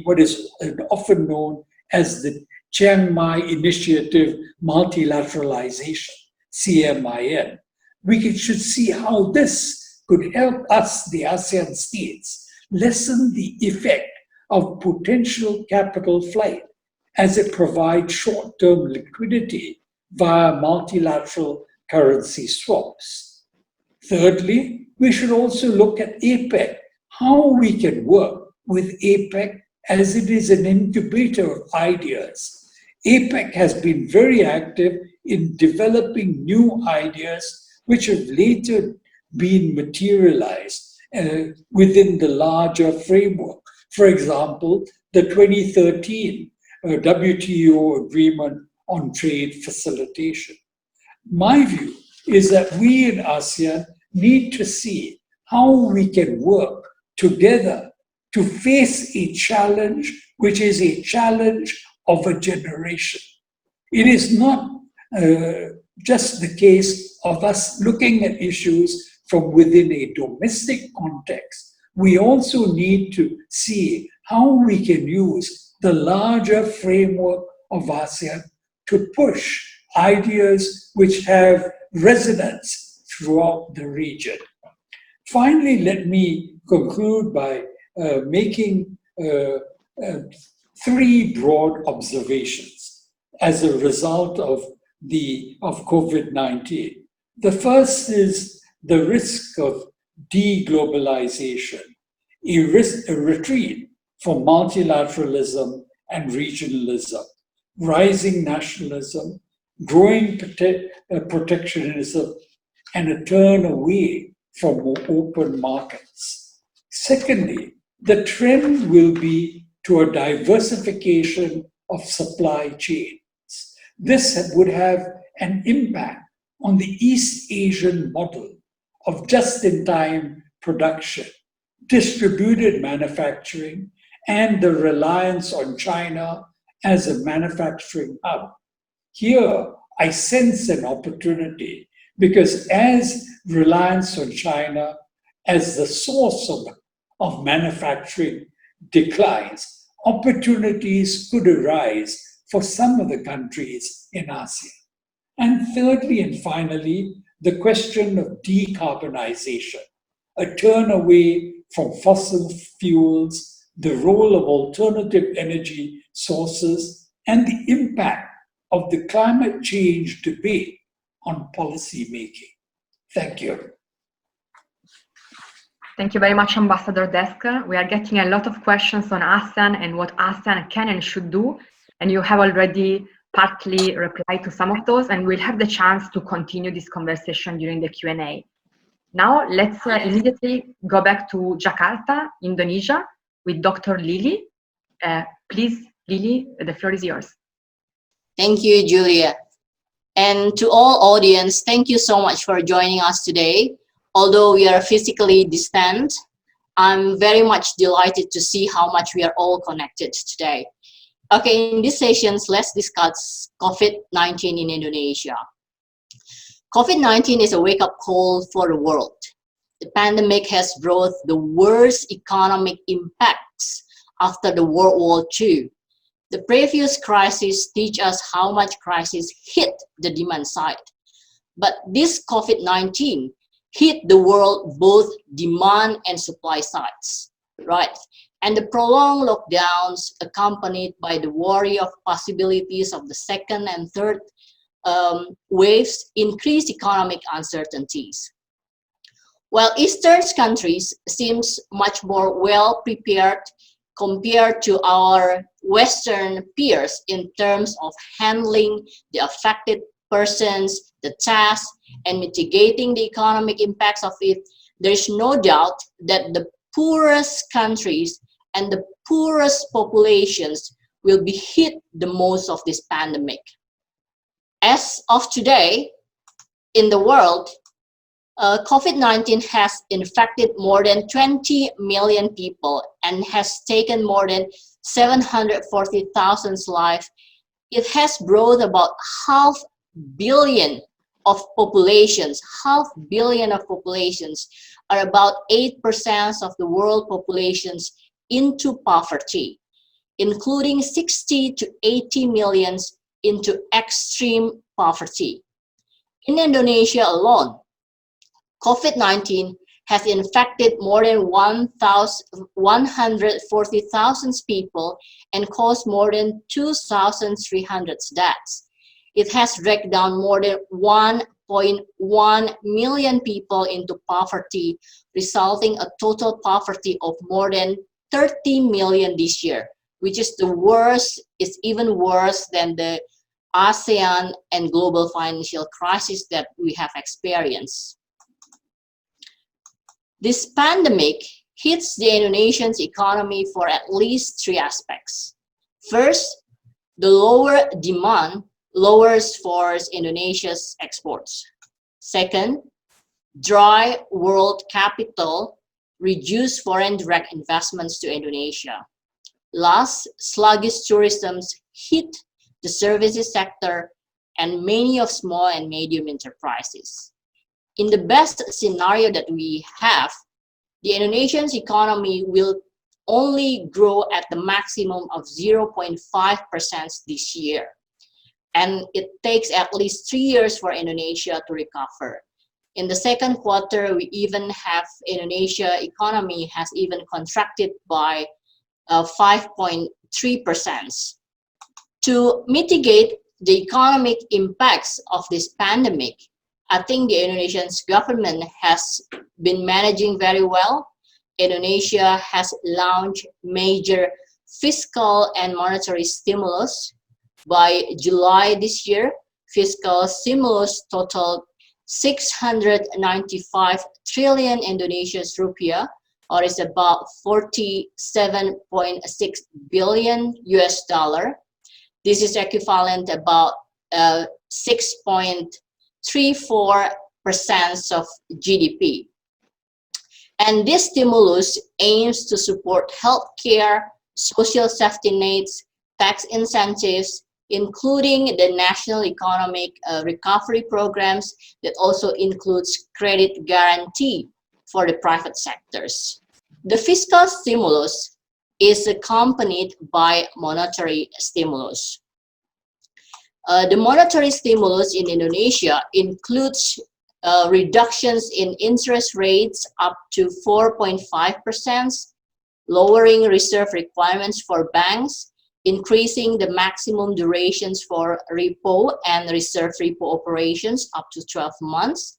what is often known as the Chiang Mai Initiative Multilateralization, CMIN. We should see how this could help us, the ASEAN states, lessen the effect of potential capital flight as it provides short-term liquidity via multilateral currency swaps. Thirdly, we should also look at APEC, how we can work with APEC as it is an incubator of ideas. APEC has been very active in developing new ideas which have later been materialized within the larger framework. For example, the 2013 WTO Agreement on Trade Facilitation. My view is that we in ASEAN need to see how we can work together to face a challenge which is a challenge of a generation. It is not just the case of us looking at issues from within a domestic context. We also need to see how we can use the larger framework of ASEAN to push ideas which have resonance throughout the region. Finally, let me conclude by making three broad observations as a result of COVID-19. The first is the risk of deglobalization, a retreat from multilateralism and regionalism, rising nationalism, growing protectionism, and a turn away from more open markets. Secondly, the trend will be to a diversification of supply chains. This would have an impact on the East Asian model of just-in-time production, distributed manufacturing, and the reliance on China as a manufacturing hub. Here, I sense an opportunity because as reliance on China as the source of manufacturing declines, opportunities could arise for some of the countries in ASEAN. And thirdly and finally, the question of decarbonization, a turn away from fossil fuels, the role of alternative energy sources, and the impact of the climate change debate on policy making. Thank you. Thank you very much, Ambassador Deska. We are getting a lot of questions on ASEAN and what ASEAN can and should do, and you have already partly replied to some of those, and we'll have the chance to continue this conversation during the Q&A. Now, let's immediately go back to Jakarta, Indonesia, with Dr. Lily. Please, Lily, the floor is yours. Thank you, Julia. And to all audience, thank you so much for joining us today. Although we are physically distant, I'm very much delighted to see how much we are all connected today. Okay, in these sessions, let's discuss COVID-19 in Indonesia. COVID-19 is a wake-up call for the world. The pandemic has brought the worst economic impacts after the World War II. The previous crisis teach us how much crisis hit the demand side. But this COVID-19 hit the world both demand and supply sides, right? And the prolonged lockdowns accompanied by the worry of possibilities of the second and third waves increased economic uncertainties. While Eastern countries seems much more well prepared compared to our Western peers in terms of handling the affected persons, the tasks, and mitigating the economic impacts of it, there is no doubt that the poorest countries and the poorest populations will be hit the most of this pandemic. As of today, in the world, COVID-19 has infected more than 20 million people and has taken more than 740,000 lives. It has brought about 500 million of populations, 500 million of populations, are about 8% of the world populations into poverty, including 60 to 80 millions into extreme poverty. In Indonesia alone, COVID-19 has infected more than 140,000 people and caused more than 2,300 deaths. It has dragged down more than 1.1 million people into poverty, resulting a total poverty of more than 30 million this year, which is the worst, it's even worse than the ASEAN and global financial crisis that we have experienced. This pandemic hits the Indonesian economy for at least 3 aspects. First, the lower demand lowers for Indonesia's exports. Second, dry world capital reduce foreign direct investments to Indonesia. Last, sluggish tourism hit the services sector and many of small and medium enterprises. In the best scenario that we have, the Indonesian economy will only grow at the maximum of 0.5% this year. And it takes at least 3 years for Indonesia to recover. In the second quarter, we even have Indonesia economy has even contracted by 5.3%. To mitigate the economic impacts of this pandemic, I think the Indonesian government has been managing very well. Indonesia has launched major fiscal and monetary stimulus. By July this year, fiscal stimulus totaled 695 trillion Indonesian rupiah, or is about 47.6 billion US dollar. This is equivalent about 6.34% of GDP. And this stimulus aims to support healthcare, social safety nets, tax incentives, including the national economic recovery programs that also includes credit guarantee for the private sectors. The fiscal stimulus is accompanied by monetary stimulus. The monetary stimulus in Indonesia includes reductions in interest rates up to 4.5%, lowering reserve requirements for banks, increasing the maximum durations for repo and reserve repo operations up to 12 months,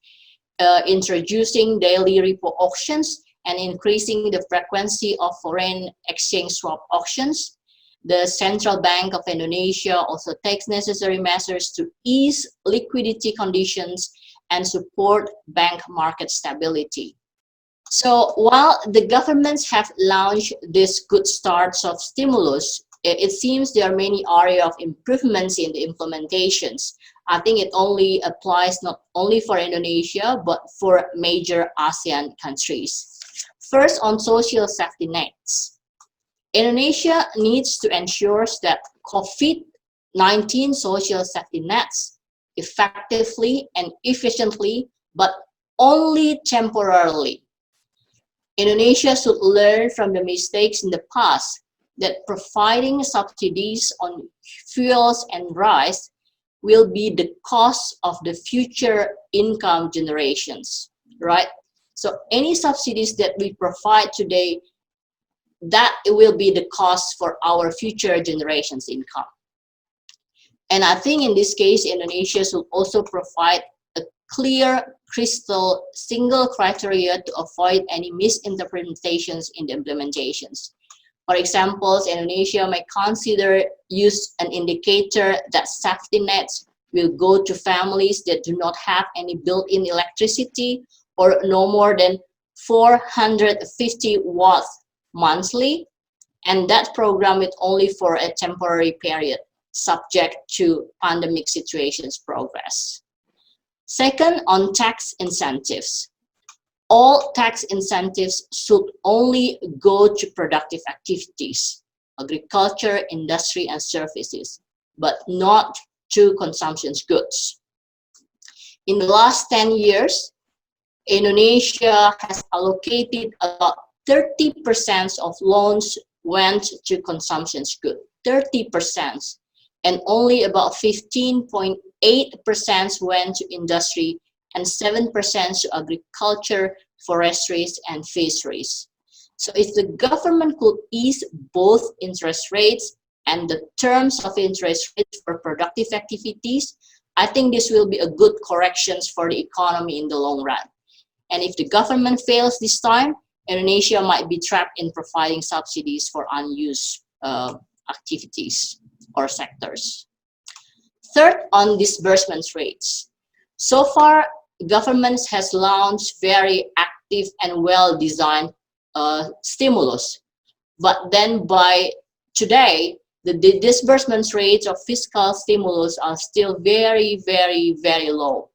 introducing daily repo auctions, and increasing the frequency of foreign exchange swap auctions. The Central Bank of Indonesia also takes necessary measures to ease liquidity conditions and support bank market stability. So while the governments have launched these good starts of stimulus, it seems there are many areas of improvements in the implementations. I think it only applies not only for Indonesia, but for major ASEAN countries. First, on social safety nets. Indonesia needs to ensure that COVID-19 social safety nets effectively and efficiently, but only temporarily. Indonesia should learn from the mistakes in the past that providing subsidies on fuels and rice will be the cost of the future income generations, right? So any subsidies that we provide today, that will be the cost for our future generations' income. And I think in this case, Indonesia should also provide a clear, crystal, single criteria to avoid any misinterpretations in the implementations. For example, Indonesia may consider use an indicator that safety nets will go to families that do not have any built-in electricity or no more than 450 watts monthly, and that program is only for a temporary period, subject to pandemic situations progress. Second, on tax incentives. All tax incentives should only go to productive activities, agriculture, industry, and services, but not to consumption goods. In the last 10 years, Indonesia has allocated about 30% of loans went to consumption goods, 30%, and only about 15.8% went to industry and 7% to agriculture, forestries, and fisheries. So if the government could ease both interest rates and the terms of interest rates for productive activities, I think this will be a good correction for the economy in the long run. And if the government fails this time, Indonesia might be trapped in providing subsidies for unused activities or sectors. Third, on disbursement rates. So far, government has launched very active and well-designed stimulus. But then by today, the disbursement rates of fiscal stimulus are still very, very, very low.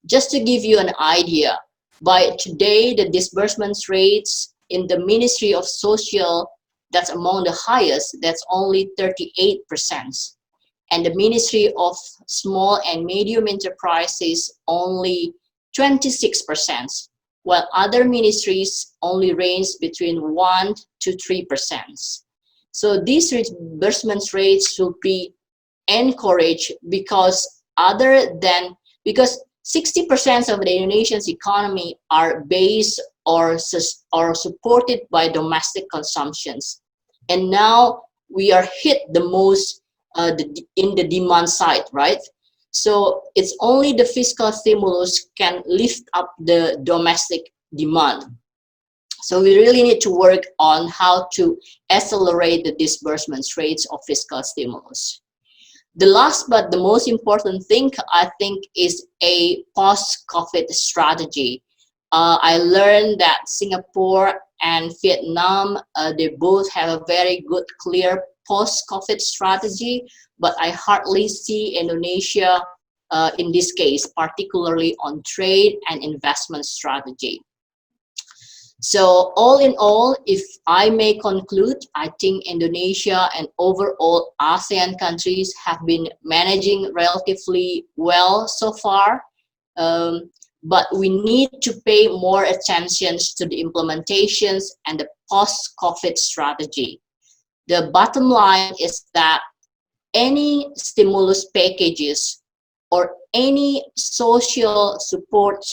Just to give you an idea, by today, the disbursement rates in the Ministry of Social, that's among the highest, that's only 38%. And the Ministry of Small and Medium Enterprises only 26%, while other ministries only range between 1 to 3%. So these disbursement rates should be encouraged because 60% of the Indonesian's economy are based or supported by domestic consumptions. And now we are hit the most in the demand side, right? So it's only the fiscal stimulus can lift up the domestic demand. So we really need to work on how to accelerate the disbursement rates of fiscal stimulus. The last but the most important thing, I think, is a post-COVID strategy. I learned that Singapore and Vietnam, they both have a very good, clear post-COVID strategy, but I hardly see Indonesia in this case, particularly on trade and investment strategy. So all in all, if I may conclude, I think Indonesia and overall ASEAN countries have been managing relatively well so far, but we need to pay more attention to the implementations and the post-COVID strategy. The bottom line is that any stimulus packages or any social support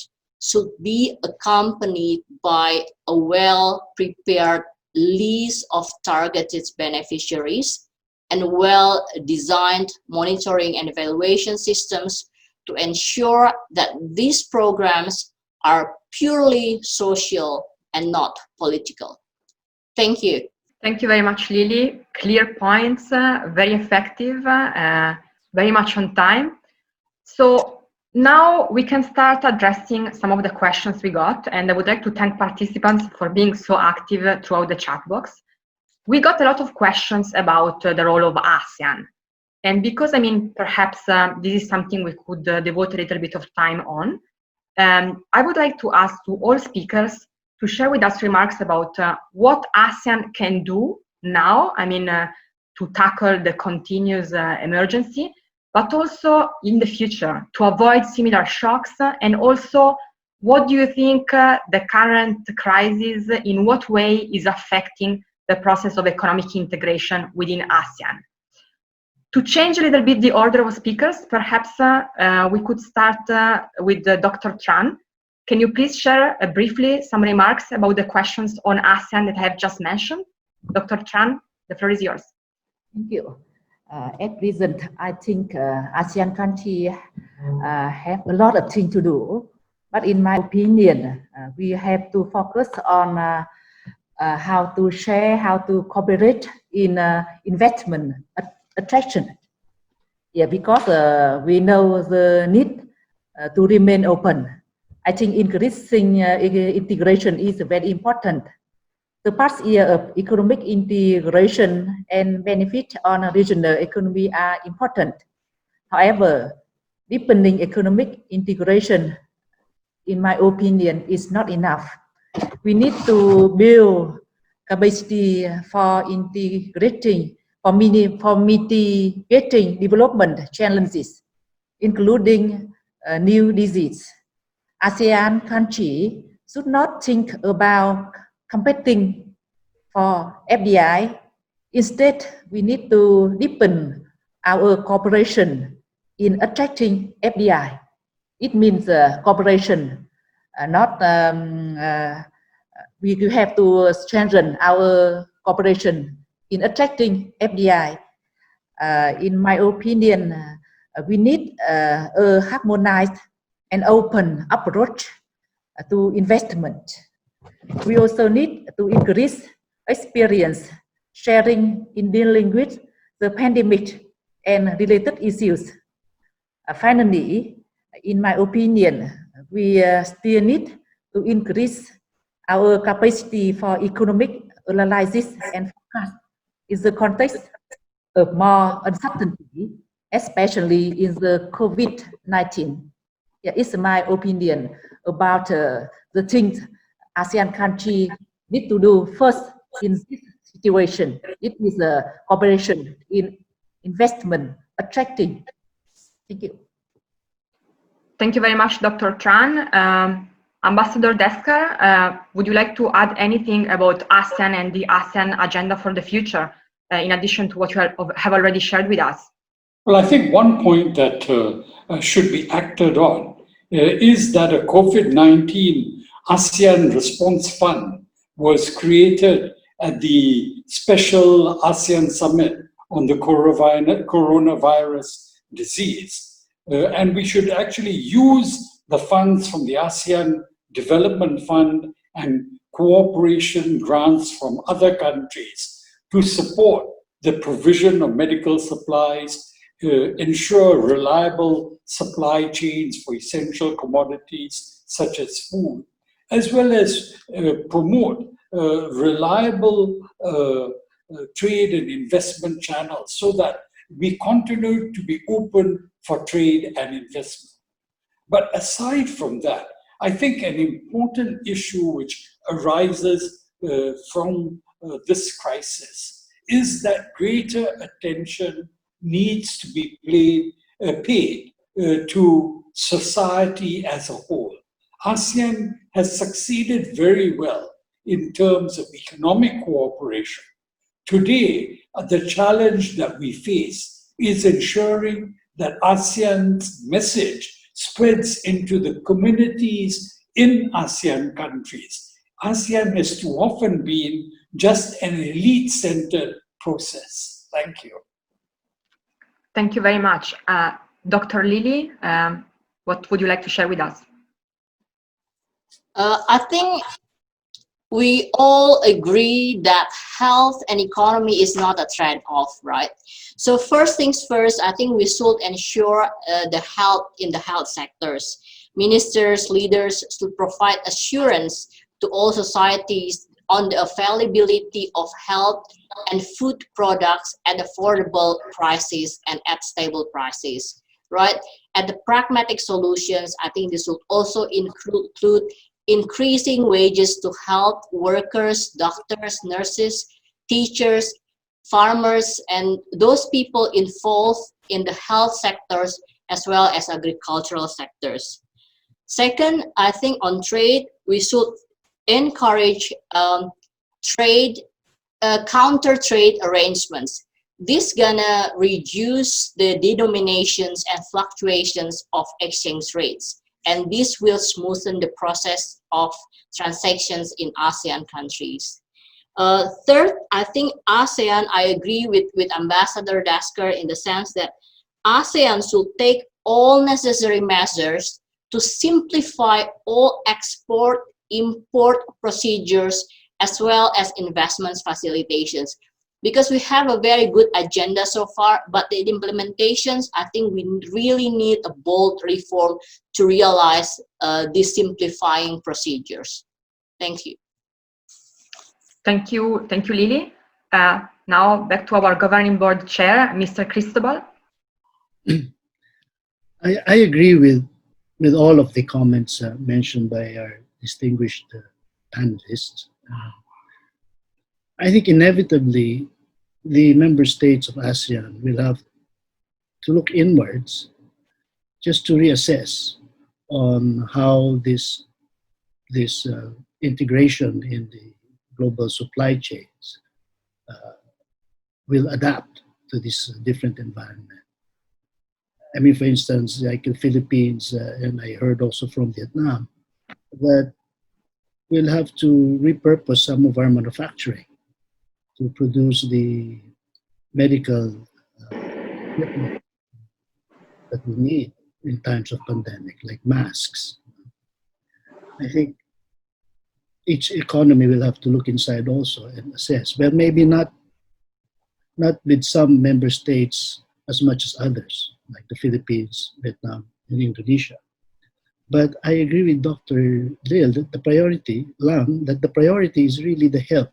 should be accompanied by a well-prepared list of targeted beneficiaries and well-designed monitoring and evaluation systems to ensure that these programs are purely social and not political. Thank you. Thank you very much, Lily. Clear points, very effective, very much on time. So now we can start addressing some of the questions we got, and I would like to thank participants for being so active throughout the chat box. We got a lot of questions about the role of ASEAN. And because, perhaps this is something we could devote a little bit of time on, I would like to ask to all speakers to share with us remarks about what ASEAN can do now, I mean, to tackle the continuous emergency, but also in the future to avoid similar shocks? And also, what do you think the current crisis, in what way is affecting the process of economic integration within ASEAN? To change a little bit the order of speakers, perhaps we could start with Dr. Tran. Can you please share briefly some remarks about the questions on ASEAN that I have just mentioned? Dr. Tran, the floor is yours. Thank you. At present, I think ASEAN countries have a lot of things to do. But in my opinion, we have to focus on how to share, how to cooperate in investment attraction. Yeah, because we know the need to remain open. I think increasing integration is very important. The past year of economic integration and benefit on a regional economy are important. However, deepening economic integration, in my opinion, is not enough. We need to build capacity for integrating, for mitigating development challenges, including new disease. ASEAN countries should not think about competing for FDI. Instead, we need to deepen our cooperation in attracting FDI. It means cooperation, not we have to strengthen our cooperation in attracting FDI. In my opinion, we need a harmonized and open approach to investment. We also need to increase experience sharing in dealing with the pandemic and related issues. Finally, in my opinion, we still need to increase our capacity for economic analysis and forecast in the context of more uncertainty, especially in the COVID-19. Yeah, it's my opinion about the things ASEAN countries need to do first in this situation. It is a cooperation in investment attracting. Thank you. Thank you very much, Dr. Tran. Ambassador Deskar, would you like to add anything about ASEAN and the ASEAN agenda for the future, in addition to what you have already shared with us? Well, I think one point that should be acted on is that a COVID-19 ASEAN Response Fund was created at the special ASEAN Summit on the coronavirus disease. And we should actually use the funds from the ASEAN Development Fund and cooperation grants from other countries to support the provision of medical supplies, ensure reliable supply chains for essential commodities such as food, as well as promote reliable trade and investment channels so that we continue to be open for trade and investment. But aside from that, I think an important issue which arises from this crisis is that greater attention needs to be paid to society as a whole. ASEAN has succeeded very well in terms of economic cooperation. Today, the challenge that we face is ensuring that ASEAN's message spreads into the communities in ASEAN countries. ASEAN has too often been just an elite-centered process. Thank you. Thank you very much. Dr. Lily, what would you like to share with us? I think we all agree that health and economy is not a trade-off, right? So first things first, I think we should ensure the health in the health sectors. Ministers, leaders should provide assurance to all societies on the availability of health and food products at affordable prices and at stable prices, right? And the pragmatic solutions, I think this will also include increasing wages to health workers, doctors, nurses, teachers, farmers, and those people involved in the health sectors as well as agricultural sectors. Second, I think on trade, we should encourage counter trade arrangements. This gonna reduce the denominations and fluctuations of exchange rates, and this will smoothen the process of transactions in ASEAN countries. Third, I think ASEAN, I agree with Ambassador Dasker in the sense that ASEAN should take all necessary measures to simplify all export-import procedures as well as investments facilitations. Because we have a very good agenda so far, but the implementations, I think we really need a bold reform to realize these simplifying procedures. Thank you. Thank you, Lily. Now back to our governing board chair, Mr. Cristobal. I agree with all of the comments mentioned by our distinguished panelists. I think inevitably the member states of ASEAN will have to look inwards just to reassess on how this integration in the global supply chains will adapt to this different environment. I mean, for instance, like the Philippines, and I heard also from Vietnam, that we'll have to repurpose some of our manufacturing to produce the medical equipment that we need in times of pandemic, like masks. I think each economy will have to look inside also and assess, but maybe not with some member states as much as others, like the Philippines, Vietnam, and Indonesia. But I agree with Dr. Lil that the priority is really the health.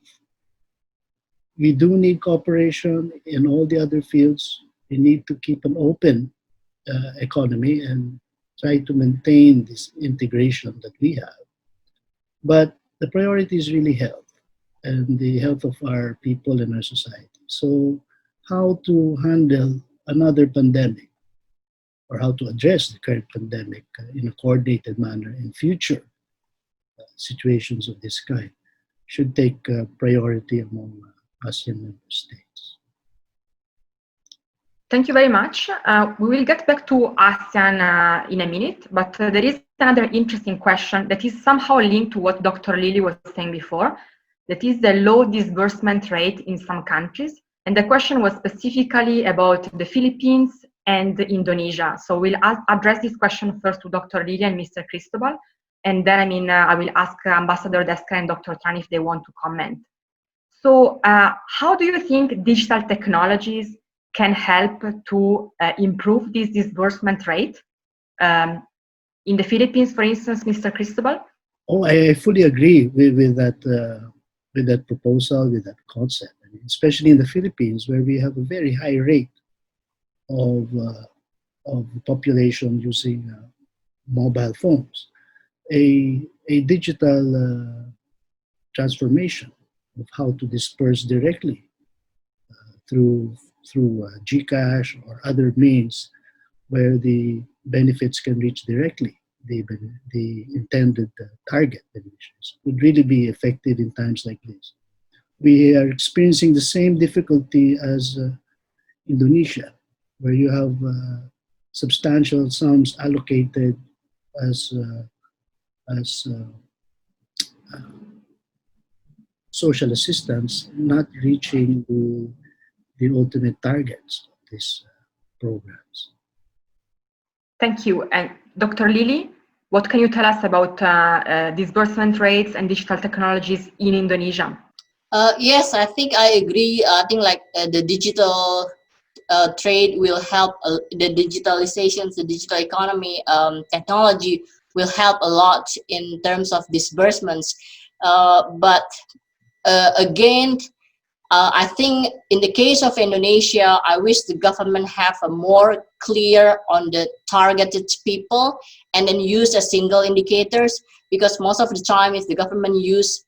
We do need cooperation in all the other fields. We need to keep an open economy and try to maintain this integration that we have. But the priority is really health and the health of our people and our society. So how to handle another pandemic or how to address the current pandemic in a coordinated manner in future situations of this kind should take priority among ASEAN member states. Thank you very much. We will get back to ASEAN in a minute, but there is another interesting question that is somehow linked to what Dr. Lily was saying before, that is the low disbursement rate in some countries. And the question was specifically about the Philippines and Indonesia. So we'll address this question first to Dr. Lily and Mr. Cristobal, and then I will ask Ambassador Dasker and Dr. Tran if they want to comment. So how do you think digital technologies can help to improve this disbursement rate? In the Philippines, for instance, Mr. Cristobal? Oh, I fully agree with that proposal, with that concept. I mean, especially in the Philippines, where we have a very high rate of the population using mobile phones. A digital transformation of how to disperse directly through GCash or other means where the benefits can reach directly the intended target beneficiaries would really be effective in times like this. We are experiencing the same difficulty as Indonesia, where you have substantial sums allocated as social assistance, not reaching the ultimate targets of these programs. Thank you. And Dr. Lily, what can you tell us about disbursement rates and digital technologies in Indonesia? Yes, I think I agree. I think the digital trade will help, the digitalizations, the digital economy, technology will help a lot in terms of disbursements. But again, I think in the case of Indonesia, I wish the government have a more clear on the targeted people and then use a single indicators, because most of the time if the government use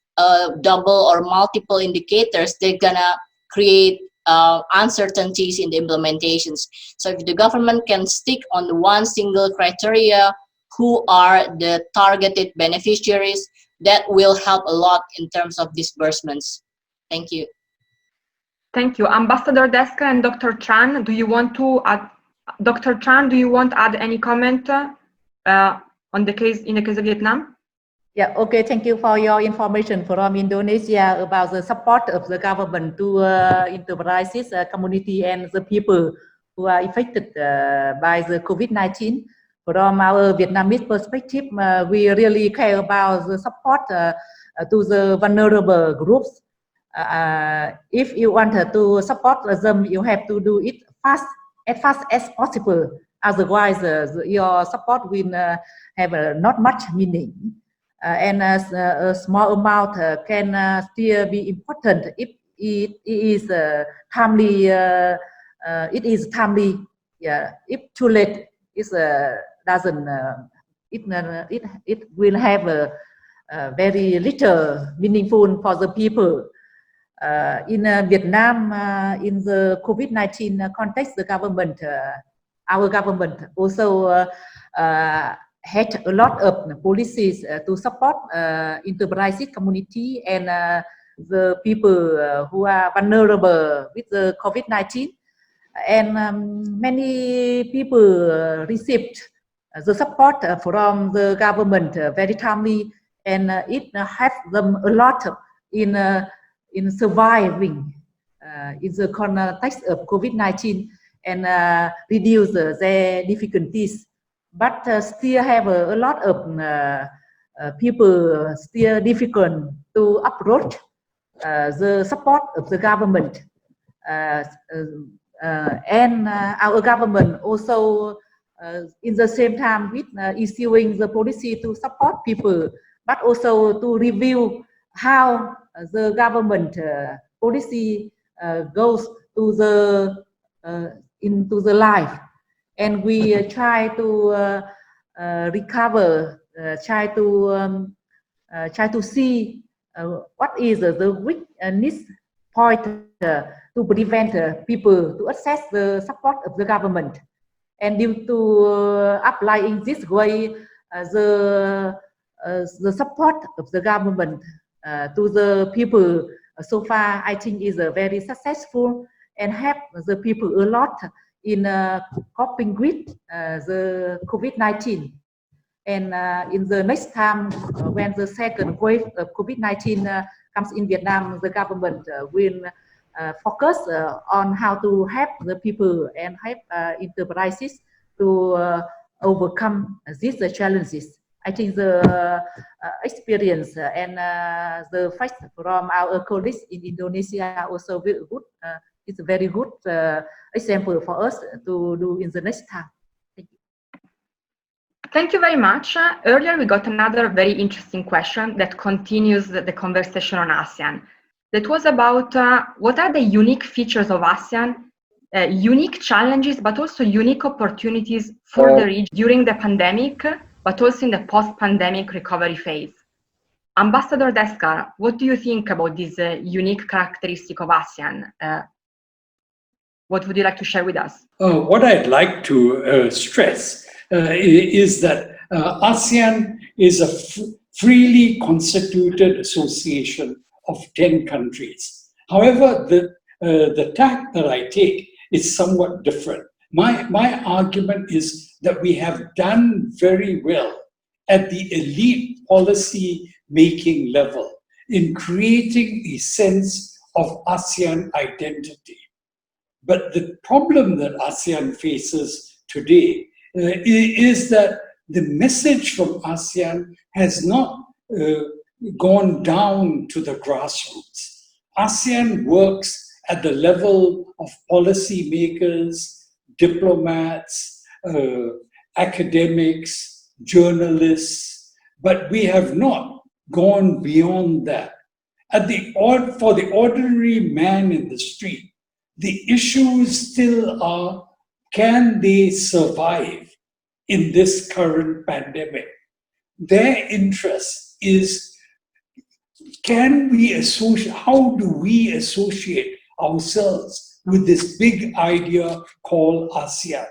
double or multiple indicators, they're gonna create uncertainties in the implementations. So if the government can stick on one single criteria, who are the targeted beneficiaries, that will help a lot in terms of disbursements. Thank you. Thank you. Ambassador Deska and Dr. Tran, do you want to add, Dr. Tran, do you want to add any comment on the case, in the case of Vietnam? Yeah, okay, thank you for your information from Indonesia about the support of the government to enterprises, community and the people who are affected by the COVID-19. From our Vietnamese perspective, we really care about the support to the vulnerable groups. If you want to support them, you have to do it as fast as possible. Otherwise, your support will have not much meaning. And a small amount can still be important if it is timely. It is timely. Yeah. If too late, it doesn't. It will have a very little meaningful for the people. In Vietnam, in the COVID-19 context, the government, our government also had a lot of policies to support enterprises, community, and the people who are vulnerable with the COVID-19. And many people received the support from the government very timely, and it helped them a lot in surviving in the context of COVID-19 and reduce their difficulties. But still have a lot of people still difficult to approach the support of the government. And our government also in the same time with issuing the policy to support people, but also to review how the government policy goes to the into the life, and we try to recover, try to see what is the weakness point to prevent people to access the support of the government, and due to applying this way the support of the government to the people so far, I think is very successful and help the people a lot in coping with the COVID-19. And in the next time when the second wave of COVID-19 comes in Vietnam, the government will focus on how to help the people and help enterprises to overcome these challenges. I think the experience and the facts from our colleagues in Indonesia also very good. It's a very good example for us to do in the next time. Thank you. Thank you very much. Earlier we got another very interesting question that continues the conversation on ASEAN. That was about what are the unique features of ASEAN, unique challenges, but also unique opportunities for the region during the pandemic, but also in the post-pandemic recovery phase. Ambassador Deska, what do you think about this unique characteristic of ASEAN? What would you like to share with us? What I'd like to stress is that ASEAN is a freely constituted association of 10 countries. However, the tack that I take is somewhat different. My argument is that we have done very well at the elite policy making level in creating a sense of ASEAN identity. But the problem that ASEAN faces today is that the message from ASEAN has not gone down to the grassroots. ASEAN works at the level of policymakers, diplomats, academics, journalists, but we have not gone beyond that. For the ordinary man in the street, the issues still are, can they survive in this current pandemic? Their interest is can we associate, how do we associate ourselves with this big idea called ASEAN?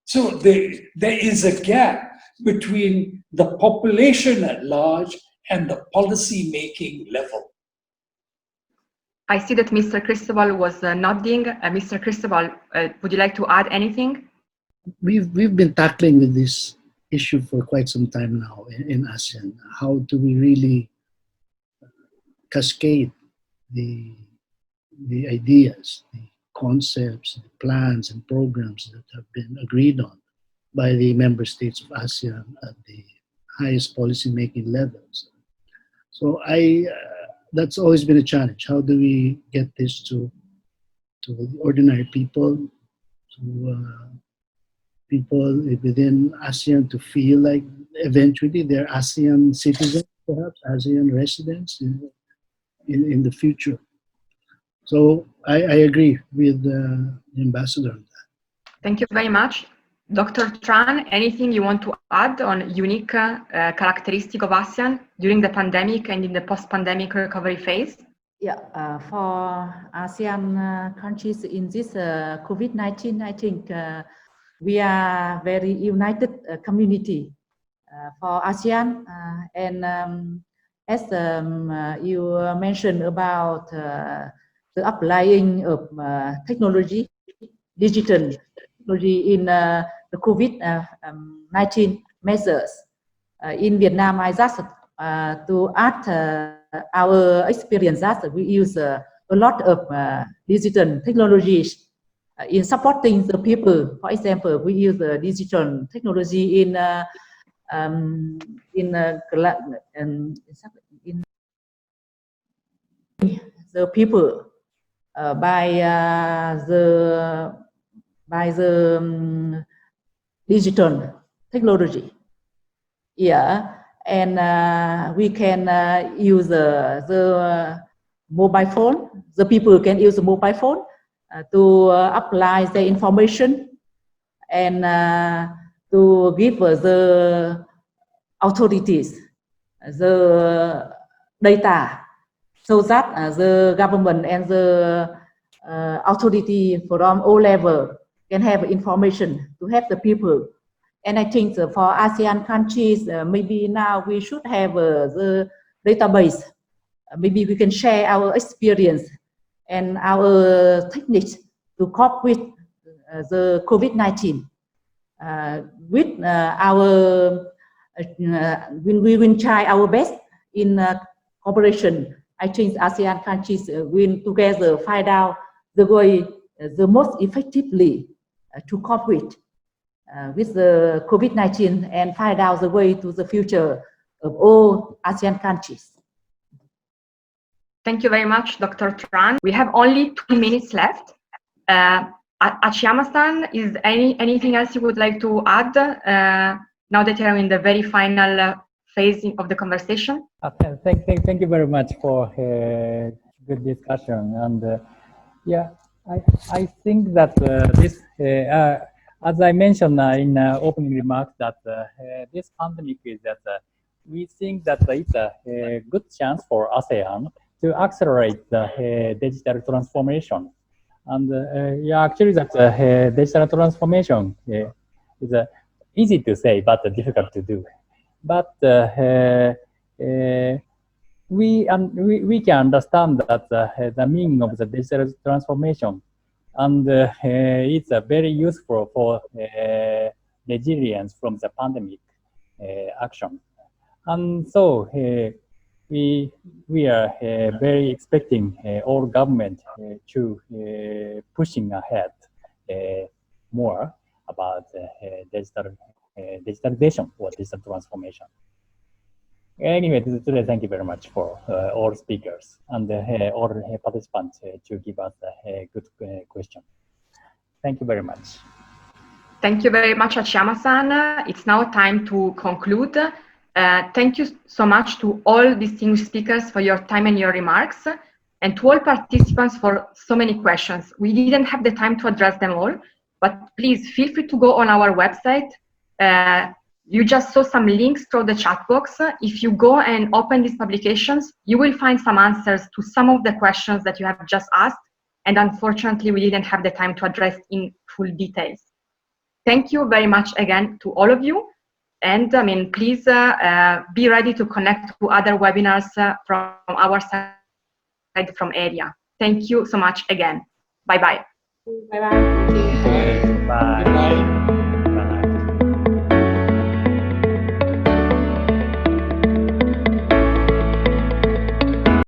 So there is a gap between the population at large and the policy-making level. I see that Mr. Cristobal was nodding. Mr. Cristobal, would you like to add anything? We've been tackling with this issue for quite some time now in ASEAN. How do we really cascade the ideas, the concepts, the plans and programs that have been agreed on by the member states of ASEAN at the highest policy-making levels? So that's always been a challenge. How do we get this to ordinary people, to people within ASEAN to feel like eventually they're ASEAN citizens, perhaps ASEAN residents in the future? So I agree with the ambassador on that. Thank you very much. Dr. Tran, anything you want to add on unique characteristic of ASEAN during the pandemic and in the post-pandemic recovery phase? Yeah, for ASEAN countries in this COVID-19, I think we are very united community for ASEAN. And as you mentioned about the applying of technology, digital technology in the COVID-19 measures. In Vietnam, I just to add our experience that we use a lot of digital technologies in supporting the people. For example, we use digital technology in the people by the digital technology. Yeah, and we can use the mobile phone. The people can use the mobile phone to apply the information and to give the authorities the data, so that the government and the authority from all level can have information to help the people. And I think for ASEAN countries, maybe now we should have the database. Maybe we can share our experience and our techniques to cope with the COVID-19. With our, we will try our best in cooperation. I think ASEAN countries will together find out the way, the most effectively to cope with the COVID-19 and find out the way to the future of all ASEAN countries. Thank you very much, Dr. Tran. We have only 2 minutes left. Achiyama-san, is anything else you would like to add now that you're in the very final phase of the conversation? Thank you very much for a good discussion. And yeah, I think that this, as I mentioned in opening remarks, that this pandemic is that we think that it's a good chance for ASEAN to accelerate the digital transformation. And yeah, actually that digital transformation is easy to say, but difficult to do. But we can understand that the meaning of the digital transformation, and it's very useful for resilience from the pandemic action. And so we are very expecting all government to pushing ahead more about digitalization or digital transformation. Anyway, today, thank you very much for all speakers and all participants to give us a good question. Thank you very much. Thank you very much, Achiyama-san. It's now time to conclude. Thank you so much to all distinguished speakers for your time and your remarks, and to all participants for so many questions. We didn't have the time to address them all, but please feel free to go on our website, You just saw some links through the chat box. If you go and open these publications, you will find some answers to some of the questions that you have just asked. And unfortunately, we didn't have the time to address in full details. Thank you very much again to all of you. And I mean, please be ready to connect to other webinars from our side, from ERIA. Thank you so much again. Bye-bye. Bye-bye. Bye. Bye.